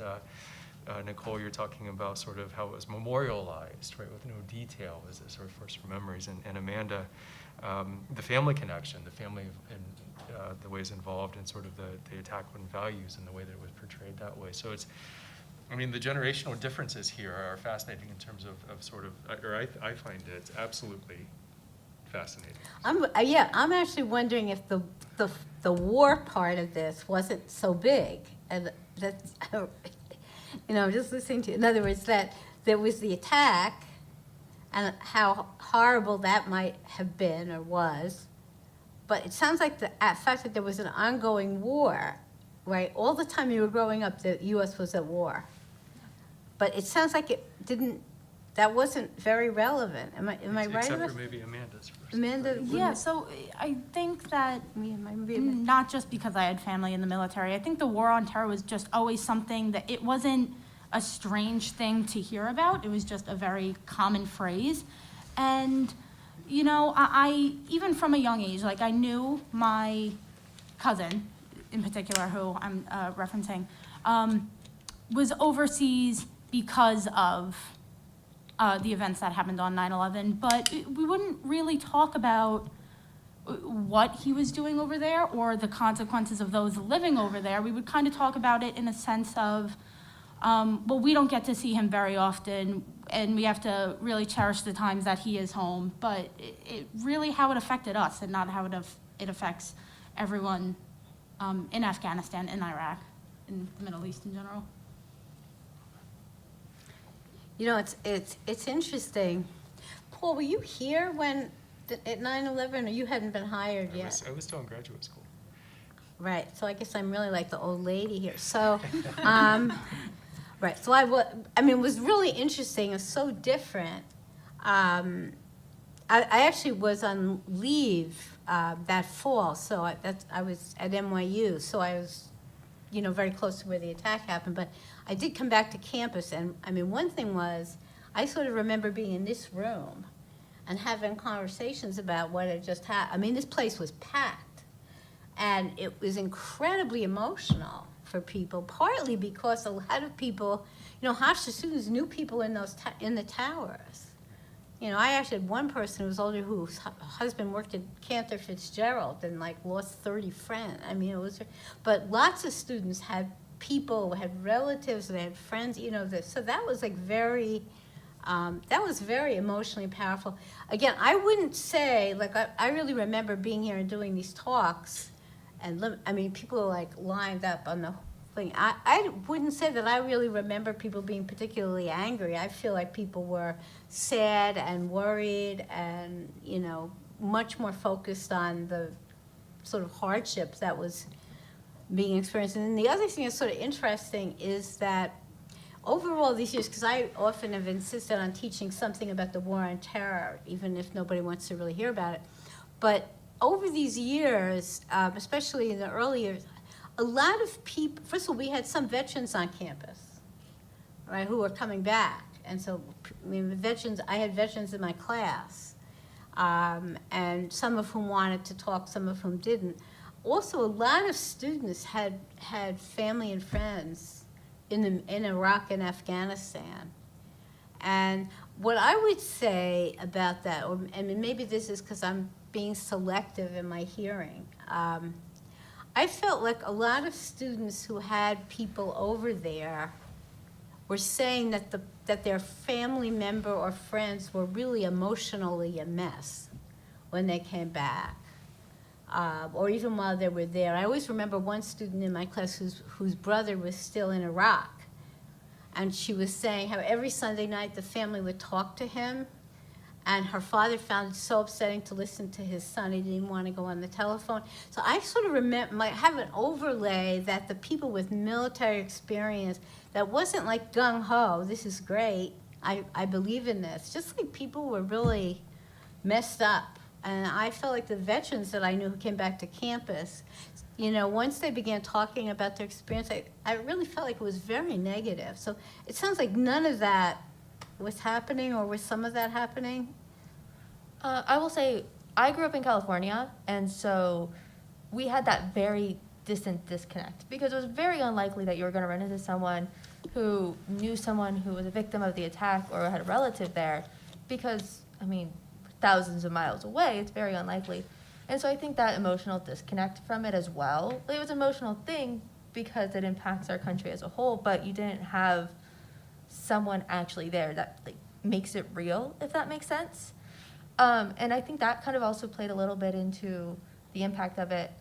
Nicole, you're talking about sort of how it was memorialized, right, with no detail as a sort of first memories. And Amanda, the family connection, the family and the ways involved in sort of the attack on values and the way that it was portrayed that way. So I mean, the generational differences here are fascinating in terms of sort of, or I find it absolutely fascinating. I'm actually wondering if the war part of this wasn't so big, and that's, just listening to, in other words, that there was the attack and how horrible that might have been or was, but it sounds like the fact that there was an ongoing war, right? All the time you were growing up, the U.S. was at war. But it sounds like that wasn't very relevant. Am I right? Except for maybe Amanda's first. Amanda? Yeah, so I think that not just because I had family in the military, I think the war on terror was just always something that it wasn't a strange thing to hear about. It was just a very common phrase. And, I even from a young age, like I knew my cousin in particular, who I'm referencing, was overseas because of the events that happened on 9/11, but we wouldn't really talk about what he was doing over there or the consequences of those living over there. We would kind of talk about it in a sense of, well, we don't get to see him very often, and we have to really cherish the times that he is home, but it really how it affected us and not how it affects everyone in Afghanistan, in Iraq, in the Middle East in general. It's interesting. Paul, were you here at 9/11, or you hadn't been hired yet? I was still in graduate school. Right, so I guess I'm really like the old lady here. So, right, so it was really interesting. It was so different. I actually was on leave that fall, so I was at NYU, so I was, very close to where the attack happened. But I did come back to campus, and one thing was, I sort of remember being in this room and having conversations about what had just happened. This place was packed, and it was incredibly emotional for people, partly because a lot of people, Hofstra students knew people in the towers. I actually had one person who was older whose husband worked at Cantor Fitzgerald and lost 30 friends. But lots of students had people, had relatives, they had friends, so that was very emotionally powerful. Again, I wouldn't say, I really remember being here and doing these talks, and people are lined up on the thing. I wouldn't say that I really remember people being particularly angry. I feel like people were sad and worried and, much more focused on the sort of hardships that was being experienced. And the other thing that's sort of interesting is that overall these years, because I often have insisted on teaching something about the war on terror, even if nobody wants to really hear about it, but over these years, especially in the early years, a lot of people, first of all, we had some veterans on campus, right, who were coming back. And so, veterans, I had veterans in my class, and some of whom wanted to talk, some of whom didn't. Also, a lot of students had family and friends in Iraq and Afghanistan. And what I would say about that, maybe this is because I'm being selective in my hearing, I felt like a lot of students who had people over there were saying that their family member or friends were really emotionally a mess when they came back, or even while they were there. I always remember one student in my class whose brother was still in Iraq, and she was saying how every Sunday night the family would talk to him, And her father found it so upsetting to listen to his son. He didn't want to go on the telephone. So I sort of remember, have an overlay that the people with military experience, that wasn't like gung-ho, this is great, I believe in this. Just like people were really messed up. And I felt like the veterans that I knew who came back to campus, you know, once they began talking about their experience, I really felt like it was very negative. So it sounds like none of that was happening, or was some of that happening? I will say, I grew up in California, and so we had that very distant disconnect, because it was very unlikely that you were going to run into someone who knew someone who was a victim of the attack or had a relative there, because, I mean, thousands of miles away, it's very unlikely. And so I think that emotional disconnect from it as well, it was an emotional thing because it impacts our country as a whole, but you didn't have someone actually there that like makes it real, if that makes sense. And I think that kind of also played a little bit into the impact of it.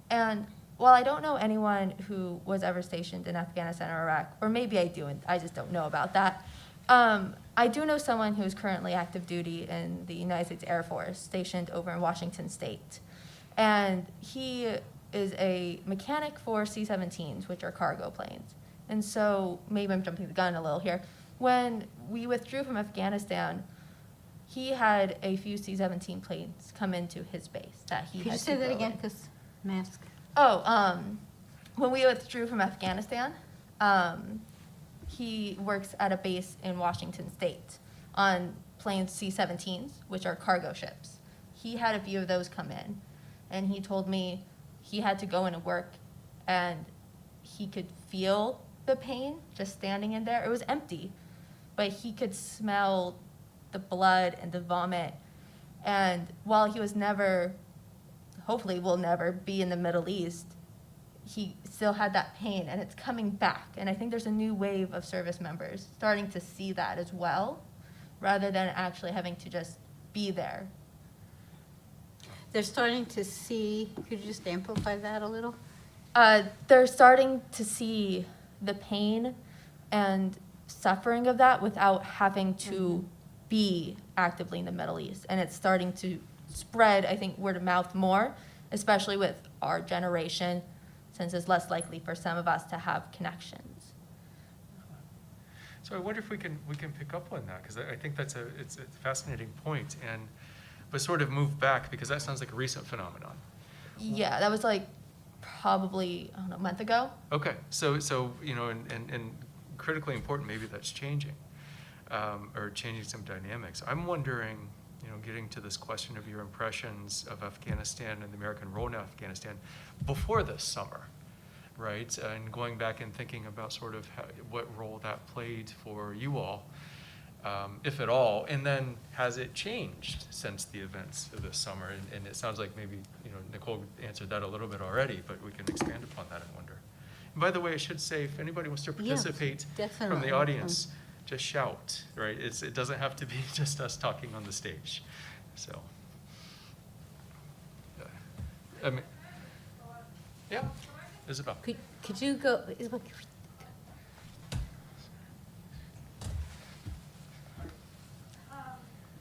And while I don't know anyone who was ever stationed in Afghanistan or Iraq, or maybe I do, and I just don't know about that, I do know someone who is currently active duty in the United States Air Force, stationed over in Washington State. And he is a mechanic for C-17s, which are cargo planes. And so, maybe I'm jumping the gun a little here. When we withdrew from Afghanistan, he had a few C-17 planes come into his base that he Could you had say to that go again, in. because mask? Oh, when we withdrew from Afghanistan, he works at a base in Washington State on planes C-17s, which are cargo ships. He had a few of those come in, and he told me he had to go in and work, and he could feel the pain just standing in there. It was empty, but he could smell the blood and the vomit. And while he was never, hopefully will never be in the Middle East, he still had that pain, and it's coming back. And I think there's a new wave of service members starting to see that as well, rather than actually having to just be there. They're starting to see, could you just amplify that a little? They're starting to see the pain and suffering of that without having to be actively in the Middle East. And it's starting to spread, I think, word of mouth more, especially with our generation, since it's less likely for some of us to have connections. So I wonder if we can pick up on that, because I think it's a fascinating point, but sort of move back, because that sounds like a recent phenomenon. Yeah, that was like probably, I don't know, a month ago. Okay, so you know, and critically important, maybe that's changing, or changing some dynamics. I'm wondering, you know, getting to this question of your impressions of Afghanistan and the American role in Afghanistan before this summer, right? And going back and thinking about sort of what role that played for you all, if at all, and then has it changed since the events of this summer? And it sounds like maybe, you know, Nicole answered that a little bit already, but we can expand upon that, I wonder. And by the way, I should say, if anybody wants to participate from definitely. the audience, just shout, right? It doesn't have to be just us talking on the stage. So, I mean, yeah, Isabel. Could you go,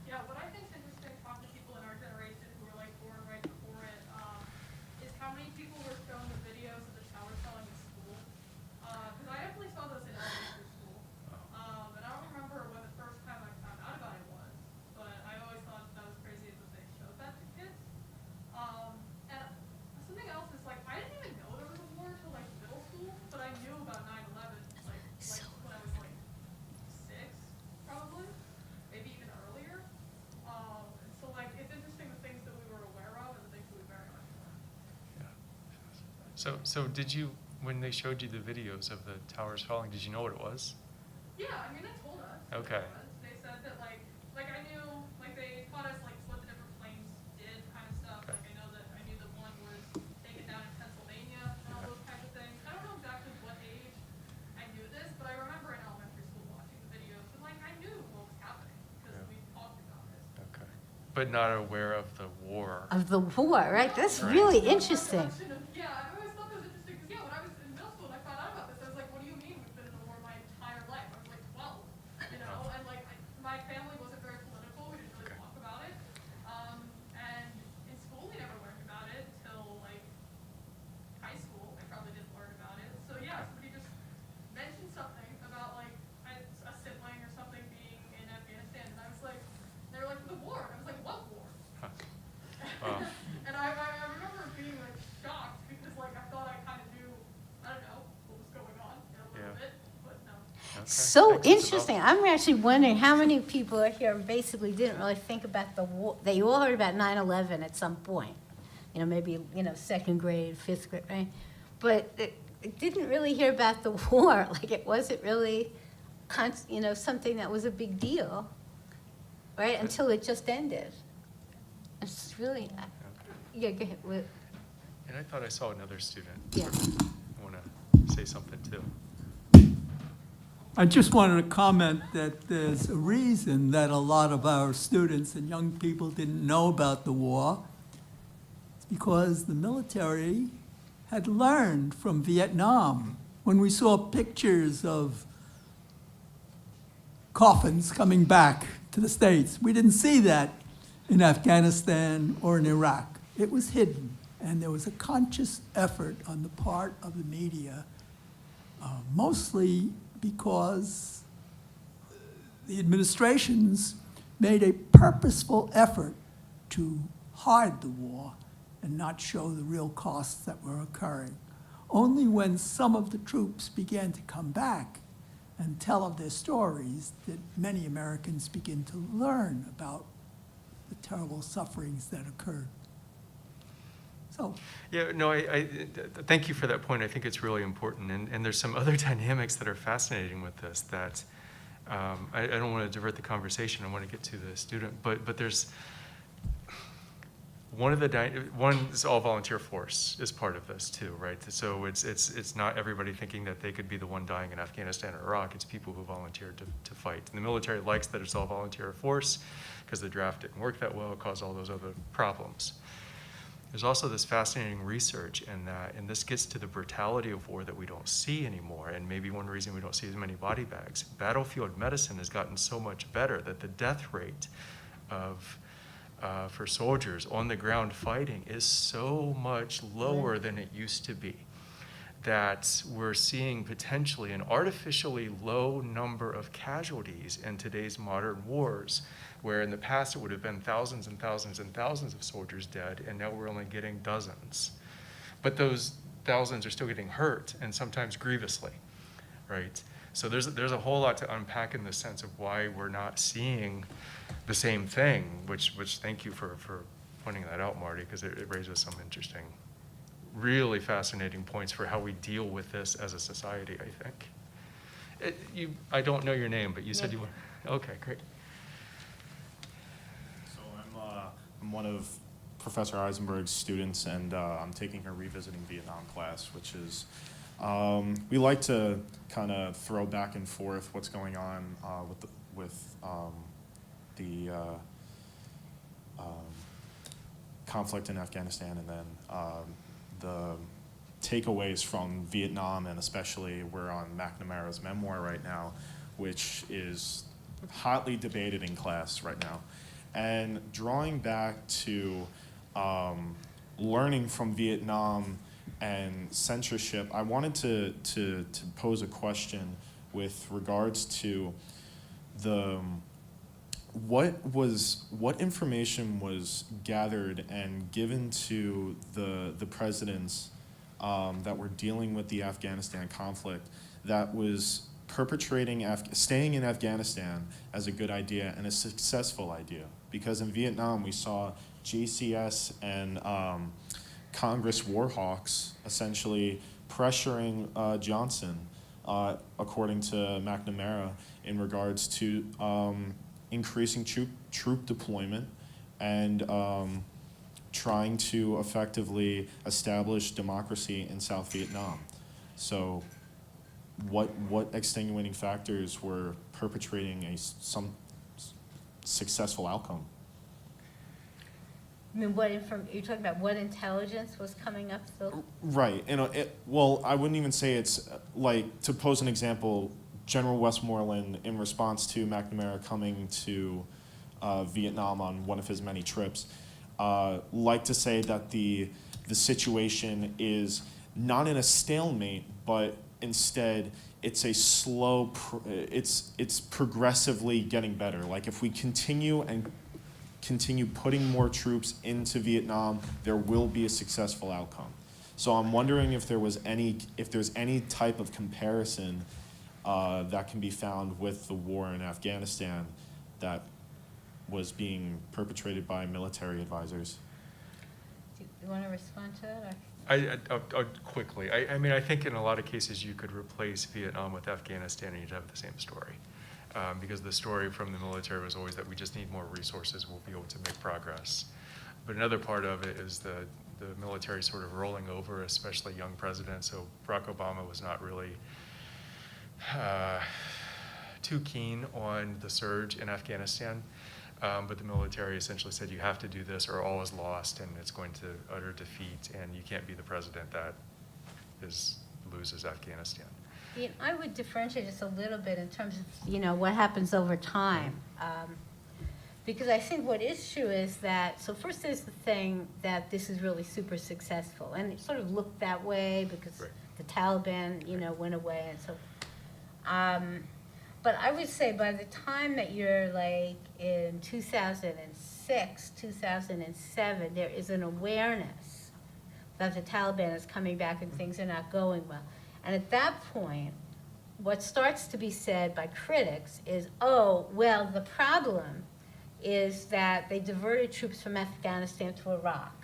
Yeah, what I think is interesting talking to people in our generation who were like born right before it, is how many people were shown the videos of the towers falling in school. Because I definitely saw those in elementary school. And I don't remember when the first time I found out about it was, but I always thought that was crazy that they showed that to kids. And something else is like, I didn't even know there was a war until like middle school, but I knew about 9/11 like when I was like 6, probably, maybe even earlier. And so like it's interesting the things that we were aware of and the things that we very much weren't. Yeah. So did you, when they showed you the videos of the towers falling, did you know what it was? Yeah, I mean they told us. Okay. They said that like I knew, like they taught us like what the different planes did kind of stuff. Okay. Like I knew that one was taken down in Pennsylvania and all those kinds of things. I don't know exactly what age I knew this, but I remember in elementary school watching the videos and like I knew what was happening because Yeah. we talked about it. Okay. But not aware of the war. of the war, right? That's Right. really interesting. Yeah, I always thought that was interesting because yeah, when I was in middle school and I found out about this, I was like, what do you mean we've been in a war my entire life? I was like 12, you know, and like my family wasn't very political. We didn't really Okay. talk about So Thanks, Isabel. interesting. I'm actually wondering how many people are here basically didn't really think about the war. They all heard about 9/11 at some point. You know, maybe, you know, second grade, fifth grade, right? But it didn't really hear about the war. Like, it wasn't really, you know, something that was a big deal, right? Until it just ended. It's really, yeah, go ahead. And I thought I saw another student. Yeah. I want to say something too. I just wanted to comment that there's a reason that a lot of our students and young people didn't know about the war. It's because the military had learned from Vietnam. When we saw pictures of coffins coming back to the States, we didn't see that in Afghanistan or in Iraq. It was hidden, and there was a conscious effort on the part of the media, mostly because the administrations made a purposeful effort to hide the war and not show the real costs that were occurring. Only when some of the troops began to come back and tell of their stories did many Americans begin to learn about the terrible sufferings that occurred. So, Yeah, no, I thank you for that point. I think it's really important. And there's some other dynamics that are fascinating with this that I don't want to divert the conversation. I want to get to the student. But there's one is all volunteer force is part of this too, right? So it's not everybody thinking that they could be the one dying in Afghanistan or Iraq. It's people who volunteered to fight. And the military likes that it's all volunteer force because the draft didn't work that well. It caused all those other problems. There's also this fascinating research in that, and this gets to the brutality of war that we don't see anymore, and maybe one reason we don't see as many body bags. Battlefield medicine has gotten so much better that the death rate for soldiers on the ground fighting is so much lower than it used to be, that we're seeing potentially an artificially low number of casualties in today's modern wars, where in the past it would have been thousands and thousands and thousands of soldiers dead, and now we're only getting dozens. But those thousands are still getting hurt, and sometimes grievously, right? So there's a whole lot to unpack in the sense of why we're not seeing the same thing, which thank you for pointing that out, Marty, because it raises some interesting, really fascinating points for how we deal with this as a society, I think. I don't know your name, but you said you were, okay, great. So I'm one of Professor Eisenberg's students, and I'm taking her Revisiting Vietnam class, which is, we like to kind of throw back and forth what's going on with the conflict in Afghanistan, and then the takeaways from Vietnam, and especially we're on McNamara's memoir right now, which is hotly debated in class right now. And drawing back to learning from Vietnam and censorship, I wanted to pose a question with regards to what information was gathered and given to the presidents that were dealing with the Afghanistan conflict that was staying in Afghanistan as a good idea and a successful idea. Because in Vietnam we saw JCS and Congress war hawks essentially pressuring Johnson, according to McNamara, in regards to increasing troop deployment and trying to effectively establish democracy in South Vietnam. So what extenuating factors were perpetrating some successful outcome? I mean, you're talking about what intelligence was coming up? So? Right. Well, I wouldn't even say it's like, to pose an example, General Westmoreland, in response to McNamara coming to Vietnam on one of his many trips, like to say that the situation is not in a stalemate, but instead it's a slow, it's progressively getting better. Like, if we continue putting more troops into Vietnam, there will be a successful outcome. So I'm wondering if there's any type of comparison that can be found with the war in Afghanistan that was being perpetrated by military advisors. Do you want to respond to that? Or? I'll quickly. I mean, I think in a lot of cases you could replace Vietnam with Afghanistan and you'd have the same story. Because the story from the military was always that we just need more resources, we'll be able to make progress. But another part of it is the military sort of rolling over, especially young presidents. So Barack Obama was not really too keen on the surge in Afghanistan. But the military essentially said, you have to do this or all is lost and it's going to utter defeat and you can't be the president that loses Afghanistan. Yeah, I would differentiate just a little bit in terms of, what happens over time. Because I think what is true is that, so first there's the thing that this is really super successful. And it sort of looked that way because Right. the Taliban, went away and so. But I would say by the time that you're like in 2006, 2007, there is an awareness that the Taliban is coming back and things are not going well. And at that point, what starts to be said by critics is, oh, well, the problem is that they diverted troops from Afghanistan to Iraq,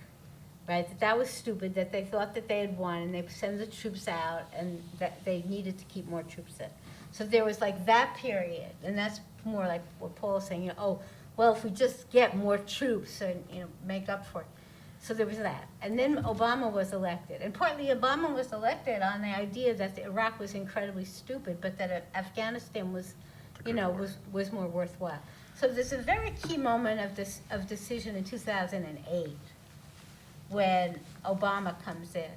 right? That was stupid, that they thought that they had won and they sent the troops out and that they needed to keep more troops in. So there was like that period, and that's more like what Paul is saying, oh, well, if we just get more troops and, make up for it. So there was that. And then Obama was elected. And partly Obama was elected on the idea that Iraq was incredibly stupid, but that Afghanistan was, was more worthwhile. So there's a very key moment of decision in 2008 when Obama comes in.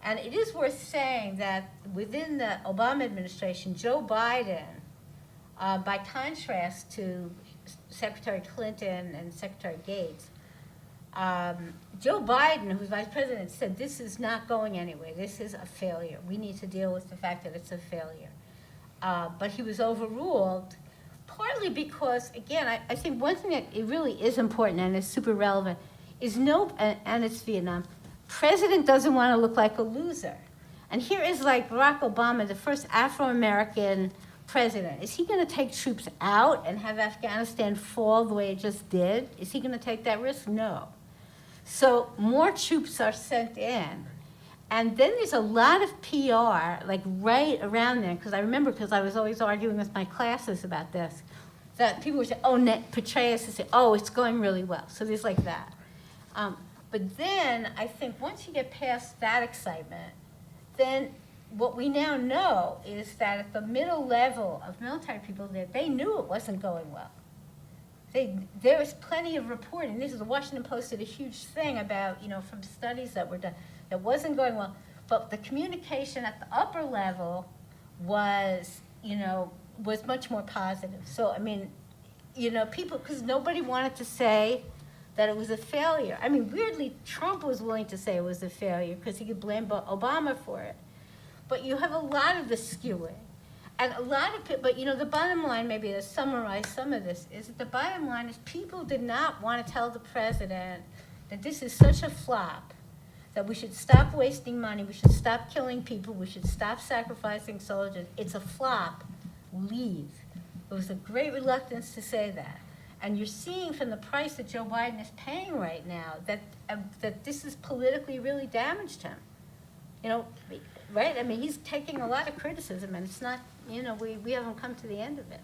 And it is worth saying that within the Obama administration, Joe Biden, by contrast to Secretary Clinton and Secretary Gates, Joe Biden, who's vice president, said this is not going anywhere. This is a failure. We need to deal with the fact that it's a failure. But he was overruled, partly because, again, I think one thing that it really is important and is super relevant is and it's Vietnam, president doesn't want to look like a loser. And here is like Barack Obama, the first Afro-American president. Is he going to take troops out and have Afghanistan fall the way it just did? Is he going to take that risk? No. So more troops are sent in. And then there's a lot of PR, like right around there, because I was always arguing with my classes about this, that people would say, oh, Petraeus would say, oh, it's going really well. So there's like that. But then I think once you get past that excitement, then what we now know is that at the middle level of military people there, they knew it wasn't going well. There was plenty of reporting. This is the Washington Post did a huge thing about, from studies that were done, that wasn't going well. But the communication at the upper level was, was much more positive. So, people, because nobody wanted to say that it was a failure. Weirdly, Trump was willing to say it was a failure because he could blame Obama for it. But you have a lot of the skewing. And a lot of people, but the bottom line, maybe to summarize some of this, is that the bottom line is people did not want to tell the president that this is such a flop, that we should stop wasting money, we should stop killing people, we should stop sacrificing soldiers. It's a flop. Leave. There was a great reluctance to say that. And you're seeing from the price that Joe Biden is paying right now that this has politically really damaged him. Right? He's taking a lot of criticism, and it's not, we haven't come to the end of it.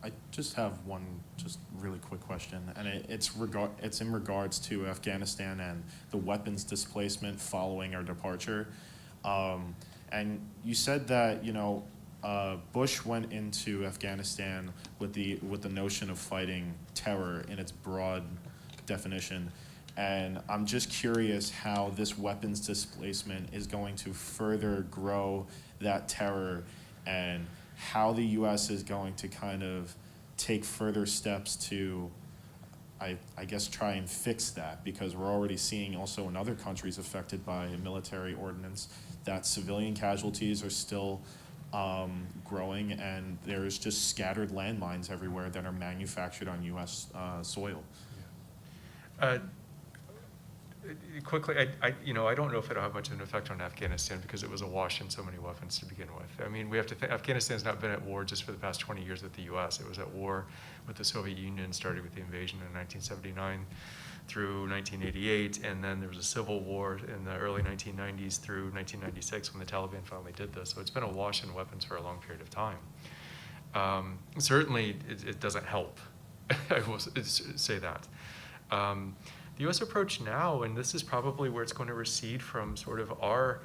I just have one just really quick question, and it's in regards to Afghanistan and the weapons displacement following our departure. And you said that, Bush went into Afghanistan with the notion of fighting terror in its broad definition. And I'm just curious how this weapons displacement is going to further grow that terror and how the U.S. is going to kind of take further steps to, I guess, try and fix that, because we're already seeing also in other countries affected by military ordinance that civilian casualties are still growing, and there's just scattered landmines everywhere that are manufactured on U.S. soil. quickly, I don't know if it'll have much of an effect on Afghanistan because it was awash in so many weapons to begin with. I mean, we have to think, Afghanistan's not been at war just for the past 20 years with the US. It was at war with the Soviet Union, started with the invasion in 1979 through 1988, and then there was a civil war in the early 1990s through 1996 when the Taliban finally did this. So it's been awash in weapons for a long period of time. Certainly, it doesn't help. I will say that. The U.S. approach now, and this is probably where it's going to recede from sort of our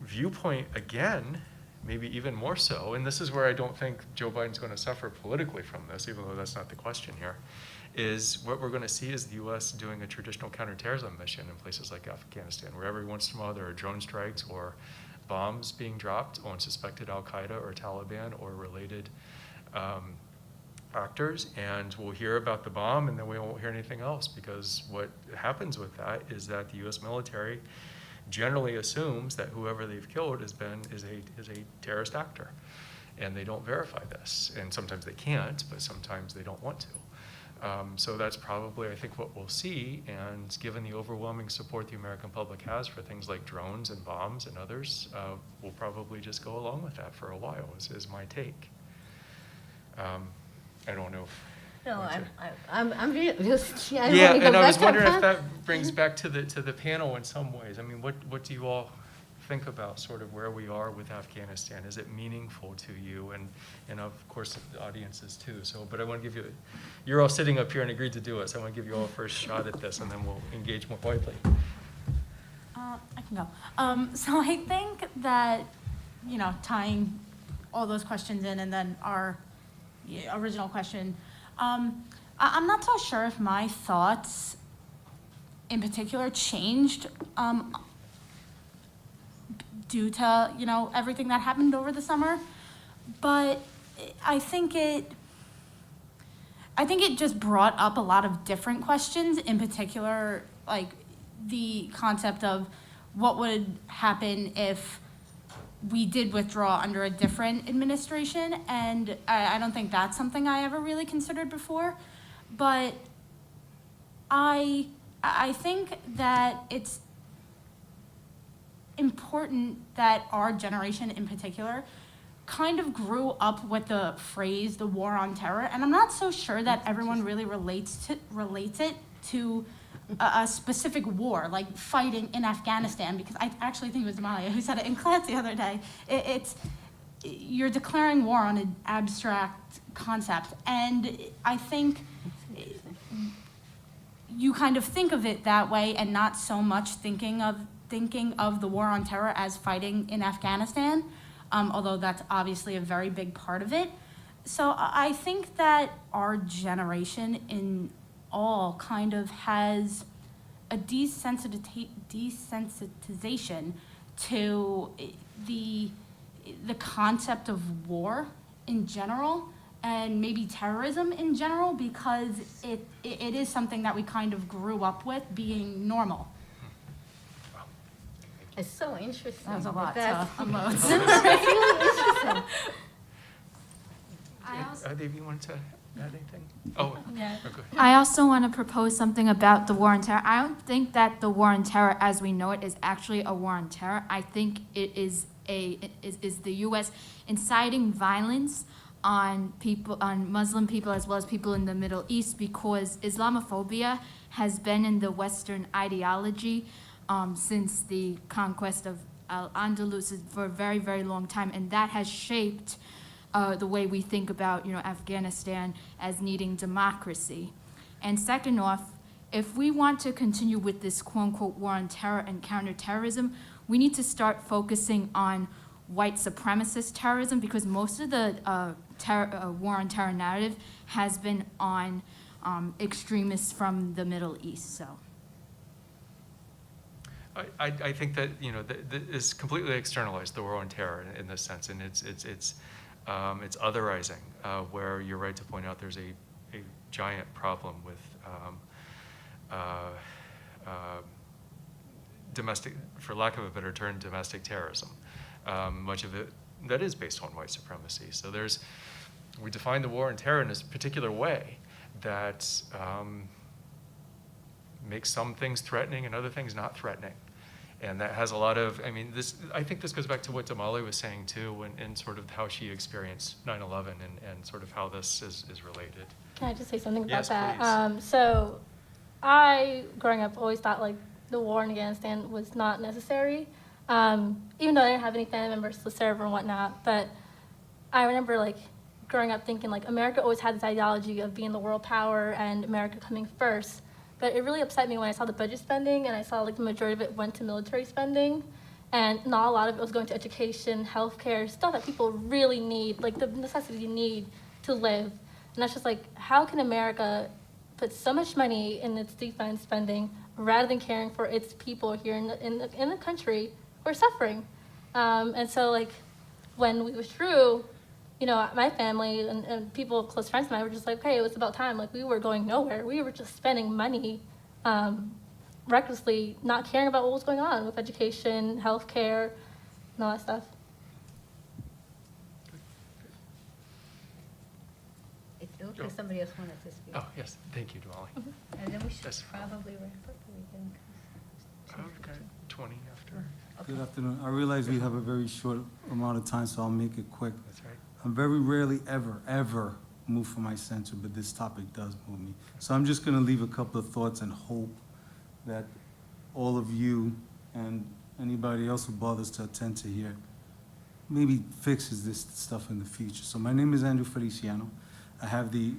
viewpoint again, maybe even more so, and this is where I don't think Joe Biden's going to suffer politically from this, even though that's not the question here, is what we're going to see is the U.S. doing a traditional counterterrorism mission in places like Afghanistan, where every once in a while there are drone strikes or bombs being dropped on suspected al-Qaeda or Taliban or related actors, and we'll hear about the bomb and then we won't hear anything else, because what happens with that is that the U.S. military generally assumes that whoever they've killed is a terrorist actor, and they don't verify this, and sometimes they can't, but sometimes they don't want to. So that's probably, I think, what we'll see, and given the overwhelming support the American public has for things like drones and bombs and others, we'll probably just go along with that for a while, is my take. I don't know. No, I'm really, yeah, Yeah, and I was wondering if that brings back to the panel in some ways. I mean, what do you all think about sort of where we are with Afghanistan? Is it meaningful to you? And of course, the audiences too. So, but I want to give you, you're all sitting up here and agreed to do it, so I want to give you all a first shot at this, and then we'll engage more widely. I can go. So I think that, tying all those questions in and then our original question, I'm not so sure if my thoughts in particular changed due to, everything that happened over the summer, but I think it just brought up a lot of different questions, in particular, like the concept of what would happen if we did withdraw under a different administration, and I don't think that's something I ever really considered before, but I think that it's important that our generation in particular kind of grew up with the phrase the war on terror, and I'm not so sure that everyone really relates it to a specific war, like fighting in Afghanistan, because I actually think it was Maya who said it in class the other day. You're declaring war on an abstract concept, and I think you kind of think of it that way and not so much thinking of the war on terror as fighting in Afghanistan, although that's obviously a very big part of it. So I think that our generation in all kind of has a desensitization to the concept of war in general, and maybe terrorism in general, because it is something that we kind of grew up with being normal. It's so interesting. That was a lot That's- to unload. It's really interesting. Dave, you wanted to add anything? Oh, Yeah. okay. I also want to propose something about the war on terror. I don't think that the war on terror as we know it is actually a war on terror. I think it is the U.S. inciting violence on people, on Muslim people as well as people in the Middle East, because Islamophobia has been in the Western ideology since the conquest of Al-Andalus for a very, very long time, and that has shaped the way we think about, Afghanistan as needing democracy. And second off, if we want to continue with this quote-unquote war on terror and counterterrorism, we need to start focusing on white supremacist terrorism, because most of the war on terror narrative has been on extremists from the Middle East. So. I think that it's completely externalized, the war on terror in this sense, and it's otherizing, where you're right to point out there's a giant problem with domestic, for lack of a better term, domestic terrorism. Much of it that is based on white supremacy. So we define the war on terror in this particular way that makes some things threatening and other things not threatening. And that has a lot of, I mean, I think this goes back to what Damali was saying too, and sort of how she experienced 9/11 and sort of how this is related. Can I just say something about Yes, that? please. So I, growing up, always thought like the war in Afghanistan was not necessary, even though I didn't have any family members to serve or whatnot. But I remember like growing up thinking like America always had this ideology of being the world power and America coming first. But it really upset me when I saw the budget spending and I saw like the majority of it went to military spending, and not a lot of it was going to education, healthcare, stuff that people really need, like the necessity you need to live. And that's just like, how can America put so much money in its defense spending rather than caring for its people here in the country who are suffering? And so like when we withdrew, you know, my family and people, close friends of mine were just like, okay, it was about time. Like we were going nowhere. We were just spending money recklessly, not caring about what was going on with education, healthcare, and all that stuff. It looked like somebody else wanted to speak. Oh, yes, thank you, Damali. And then we should Yes. probably wrap up the weekend. Okay, 20 after. Good afternoon. I realize we have a very short amount of time, so I'll make it quick. That's right. I'm very rarely ever move from my center, but this topic does move me. So I'm just gonna leave a couple of thoughts and hope that all of you and anybody else who bothers to attend to here maybe fixes this stuff in the future. So my name is Andrew Feliciano. I have the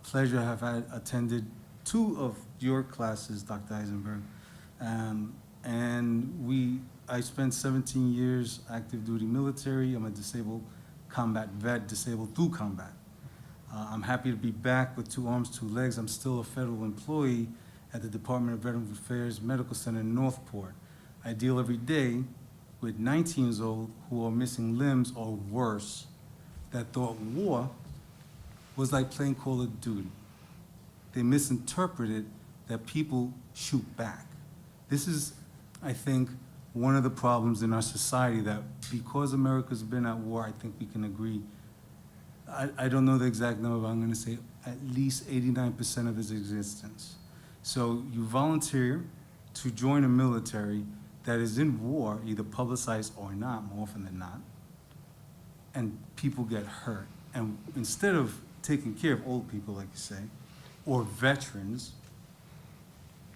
pleasure, I have attended 2 of your classes, Dr. Eisenberg. I spent 17 years active duty military. I'm a disabled combat vet, disabled through combat. I'm happy to be back with 2 arms, 2 legs. I'm still a federal employee at the Department of Veterans Affairs Medical Center in Northport. I deal every day with 19 years old who are missing limbs or worse, that thought war was like playing Call of Duty. They misinterpreted that people shoot back. This is, I think, one of the problems in our society, that because America's been at war, I think we can agree, I don't know the exact number, but I'm gonna say at least 89% of its existence. So you volunteer to join a military that is in war, either publicized or not, more often than not, and people get hurt. And instead of taking care of old people, like you say, or veterans,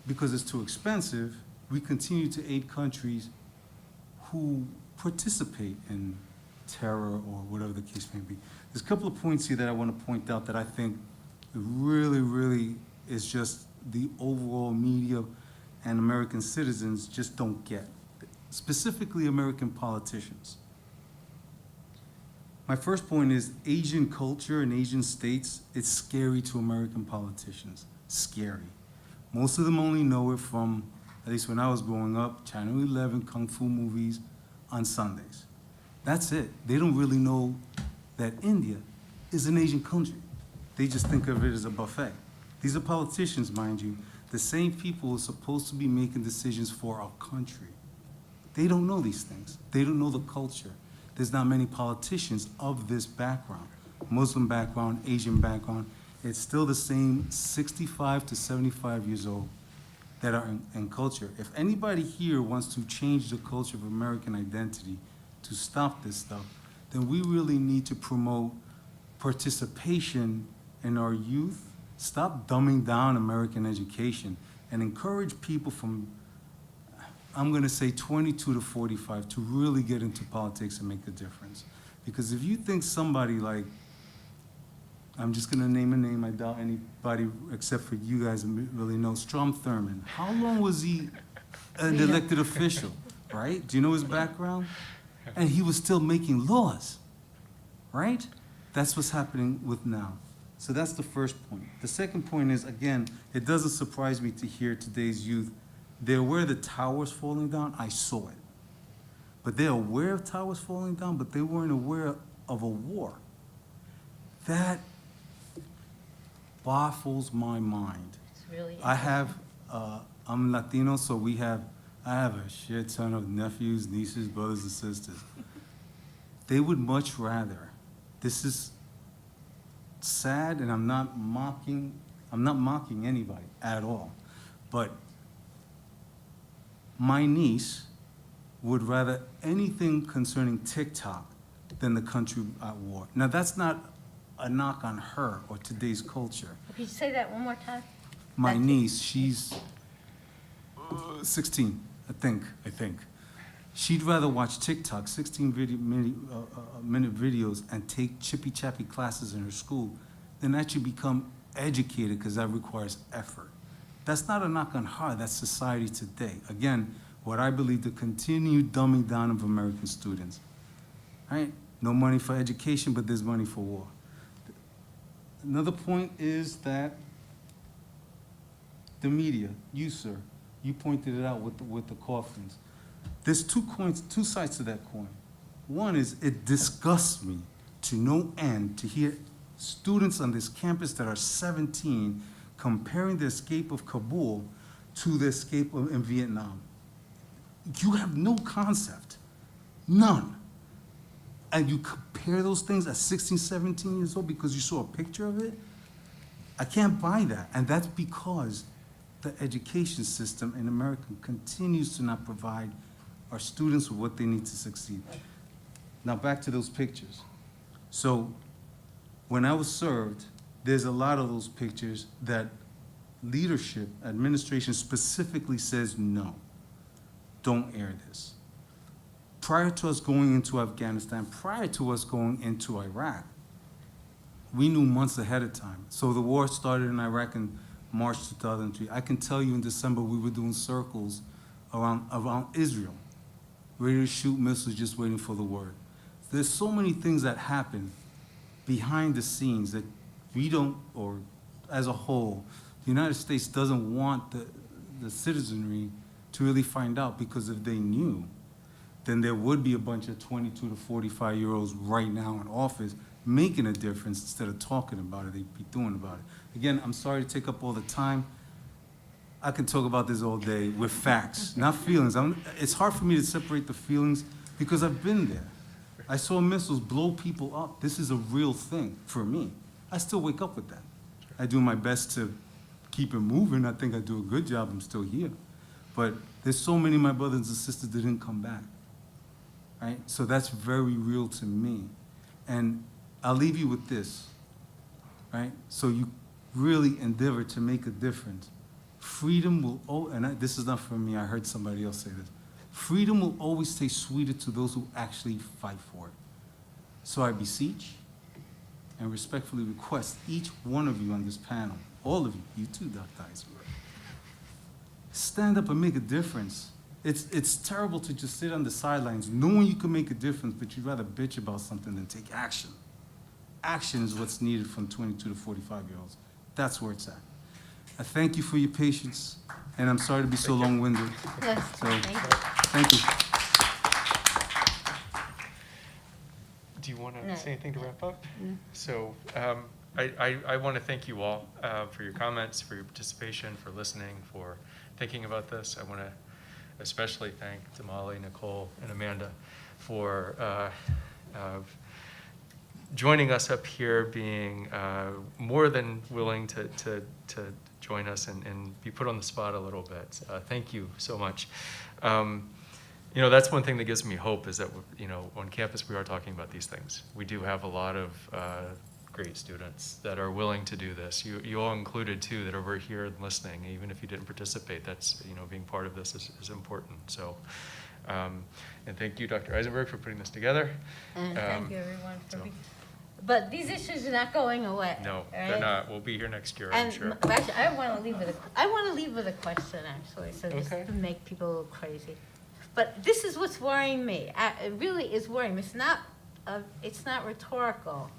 because it's too expensive, we continue to aid countries who participate in terror or whatever the case may be. There's a couple of points here that I want to point out that I think really is just the overall media and American citizens just don't get, specifically American politicians. My first point is Asian culture and Asian states, it's scary to American politicians, scary. Most of them only know it from, at least when I was growing up, Channel 11 Kung Fu movies on Sundays. That's it. They don't really know that India is an Asian country. They just think of it as a buffet. These are politicians, mind you, the same people who are supposed to be making decisions for our country. They don't know these things. They don't know the culture. There's not many politicians of this background, Muslim background, Asian background. It's still the same 65 to 75 years old that are in culture. If anybody here wants to change the culture of American identity to stop this stuff, then we really need to promote participation in our youth, stop dumbing down American education, and encourage people from, I'm gonna say 22 to 45 to really get into politics and make a difference. Because if you think somebody like, I'm just gonna name a name, I doubt anybody except for you guys really know, Strom Thurmond. How long was he an elected official, right? Do you know his background? And he was still making laws, right? That's what's happening with now. So that's the first point. The second point is, again, it doesn't surprise me to hear today's youth, they're aware the towers falling down, I saw it. But they're aware of towers falling down, but they weren't aware of a war. That baffles my mind. It's really I have, I'm Latino, so I have a shit ton of nephews, nieces, brothers, and sisters. They would much rather, this is sad, and I'm not mocking anybody at all. But my niece would rather anything concerning TikTok than the country at war. Now, that's not a knock on her or today's culture. Could you say that one more time? My Thank you. niece, she's 16, I think. She'd rather watch TikTok, 16-minute videos, and take chippy-chappy classes in her school than actually become educated, because that requires effort. That's not a knock on her, that's society today. Again, what I believe, the continued dumbing down of American students. Right? No money for education, but there's money for war. Another point is that the media, you, sir, you pointed it out with the coffins. There's two sides to that coin. One is it disgusts me to no end to hear students on this campus that are 17 comparing the escape of Kabul to the escape in Vietnam. You have no concept, none. And you compare those things at 16, 17 years old because you saw a picture of it? I can't buy that. And that's because the education system in America continues to not provide our students with what they need to succeed. Now back to those pictures. So when I was served, there's a lot of those pictures that leadership, administration specifically says, no, don't air this. Prior to us going into Afghanistan, prior to us going into Iraq, we knew months ahead of time. So the war started in Iraq in March 2003. I can tell you in December we were doing circles around Israel, ready to shoot missiles, just waiting for the word. There's so many things that happen behind the scenes that we don't, or as a whole, the United States doesn't want the citizenry to really find out, because if they knew, then there would be a bunch of 22 to 45-year-olds right now in office making a difference instead of talking about it. They'd be doing about it. Again, I'm sorry to take up all the time. I can talk about this all day with facts, not feelings. It's hard for me to separate the feelings because I've been there. I saw missiles blow people up. This is a real thing for me. I still wake up with that. I do my best to keep it moving. I think I do a good job. I'm still here. But there's so many of my brothers and sisters that didn't come back. Right? So that's very real to me. And I'll leave you with this, right? So you really endeavor to make a difference. Freedom will, this is not from me, I heard somebody else say this. Freedom will always taste sweeter to those who actually fight for it. So I beseech and respectfully request each one of you on this panel, all of you, you too, Dr. Eisenberg, stand up and make a difference. It's terrible to just sit on the sidelines knowing you can make a difference, but you'd rather bitch about something than take action. Action is what's needed from 22 to 45-year-olds. That's where it's at. I thank you for your patience, and I'm sorry to be so long-winded. Yes, So, thank you. thank you. Do you want to No. say anything to wrap up? No. So I want to thank you all for your comments, for your participation, for listening, for thinking about this. I want to especially thank Damali, Nicole, and Amanda for joining us up here, being more than willing to join us and be put on the spot a little bit. Thank you so much. You know, that's one thing that gives me hope, is that, you know, on campus we are talking about these things. We do have a lot of great students that are willing to do this. You all included too, that are here and listening. Even if you didn't participate, that's, you know, being part of this is important. So, and thank you, Dr. Eisenberg, for putting this together. And thank you, everyone, for so- being. But these issues are not going away. No, right? they're not. We'll be here next year, I'm And sure. actually, I want to leave with a question, actually, so just Okay. to make people a little crazy. But this is what's worrying me. It really is worrying me. It's not rhetorical.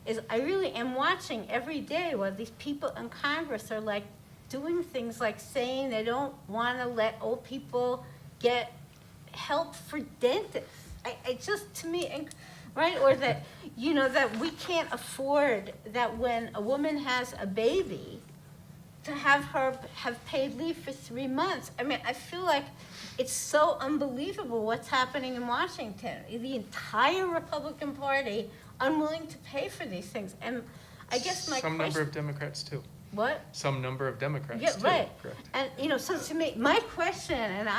Is I really am watching every day what these people in Congress are like doing things like saying they don't want to let old people get help for dentists. I just, to me, right? Or that, you know, that we can't afford that when a woman has a baby, to have her have paid leave for 3 months. I mean, I feel like it's so unbelievable what's happening in Washington. The entire Republican Party unwilling to pay for these things. And I guess my Some question... number of Democrats too. What? Some number of Democrats, Yeah, too, right. correct? And, so to me, my question, and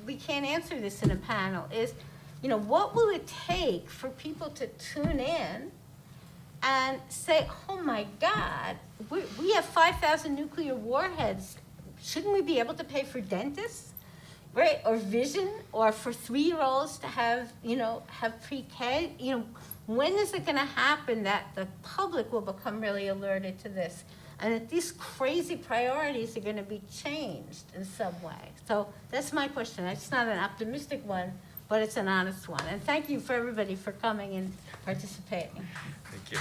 we can't answer this in a panel, is, what will it take for people to tune in and say, oh my God, we have 5,000 nuclear warheads. Shouldn't we be able to pay for dentists, right? Or vision, or for 3-year-olds to have, have pre-K? When is it gonna happen that the public will become really alerted to this? And that these crazy priorities are gonna be changed in some way? So that's my question. It's not an optimistic one, but it's an honest one. And thank you for everybody for coming and participating. Thank you.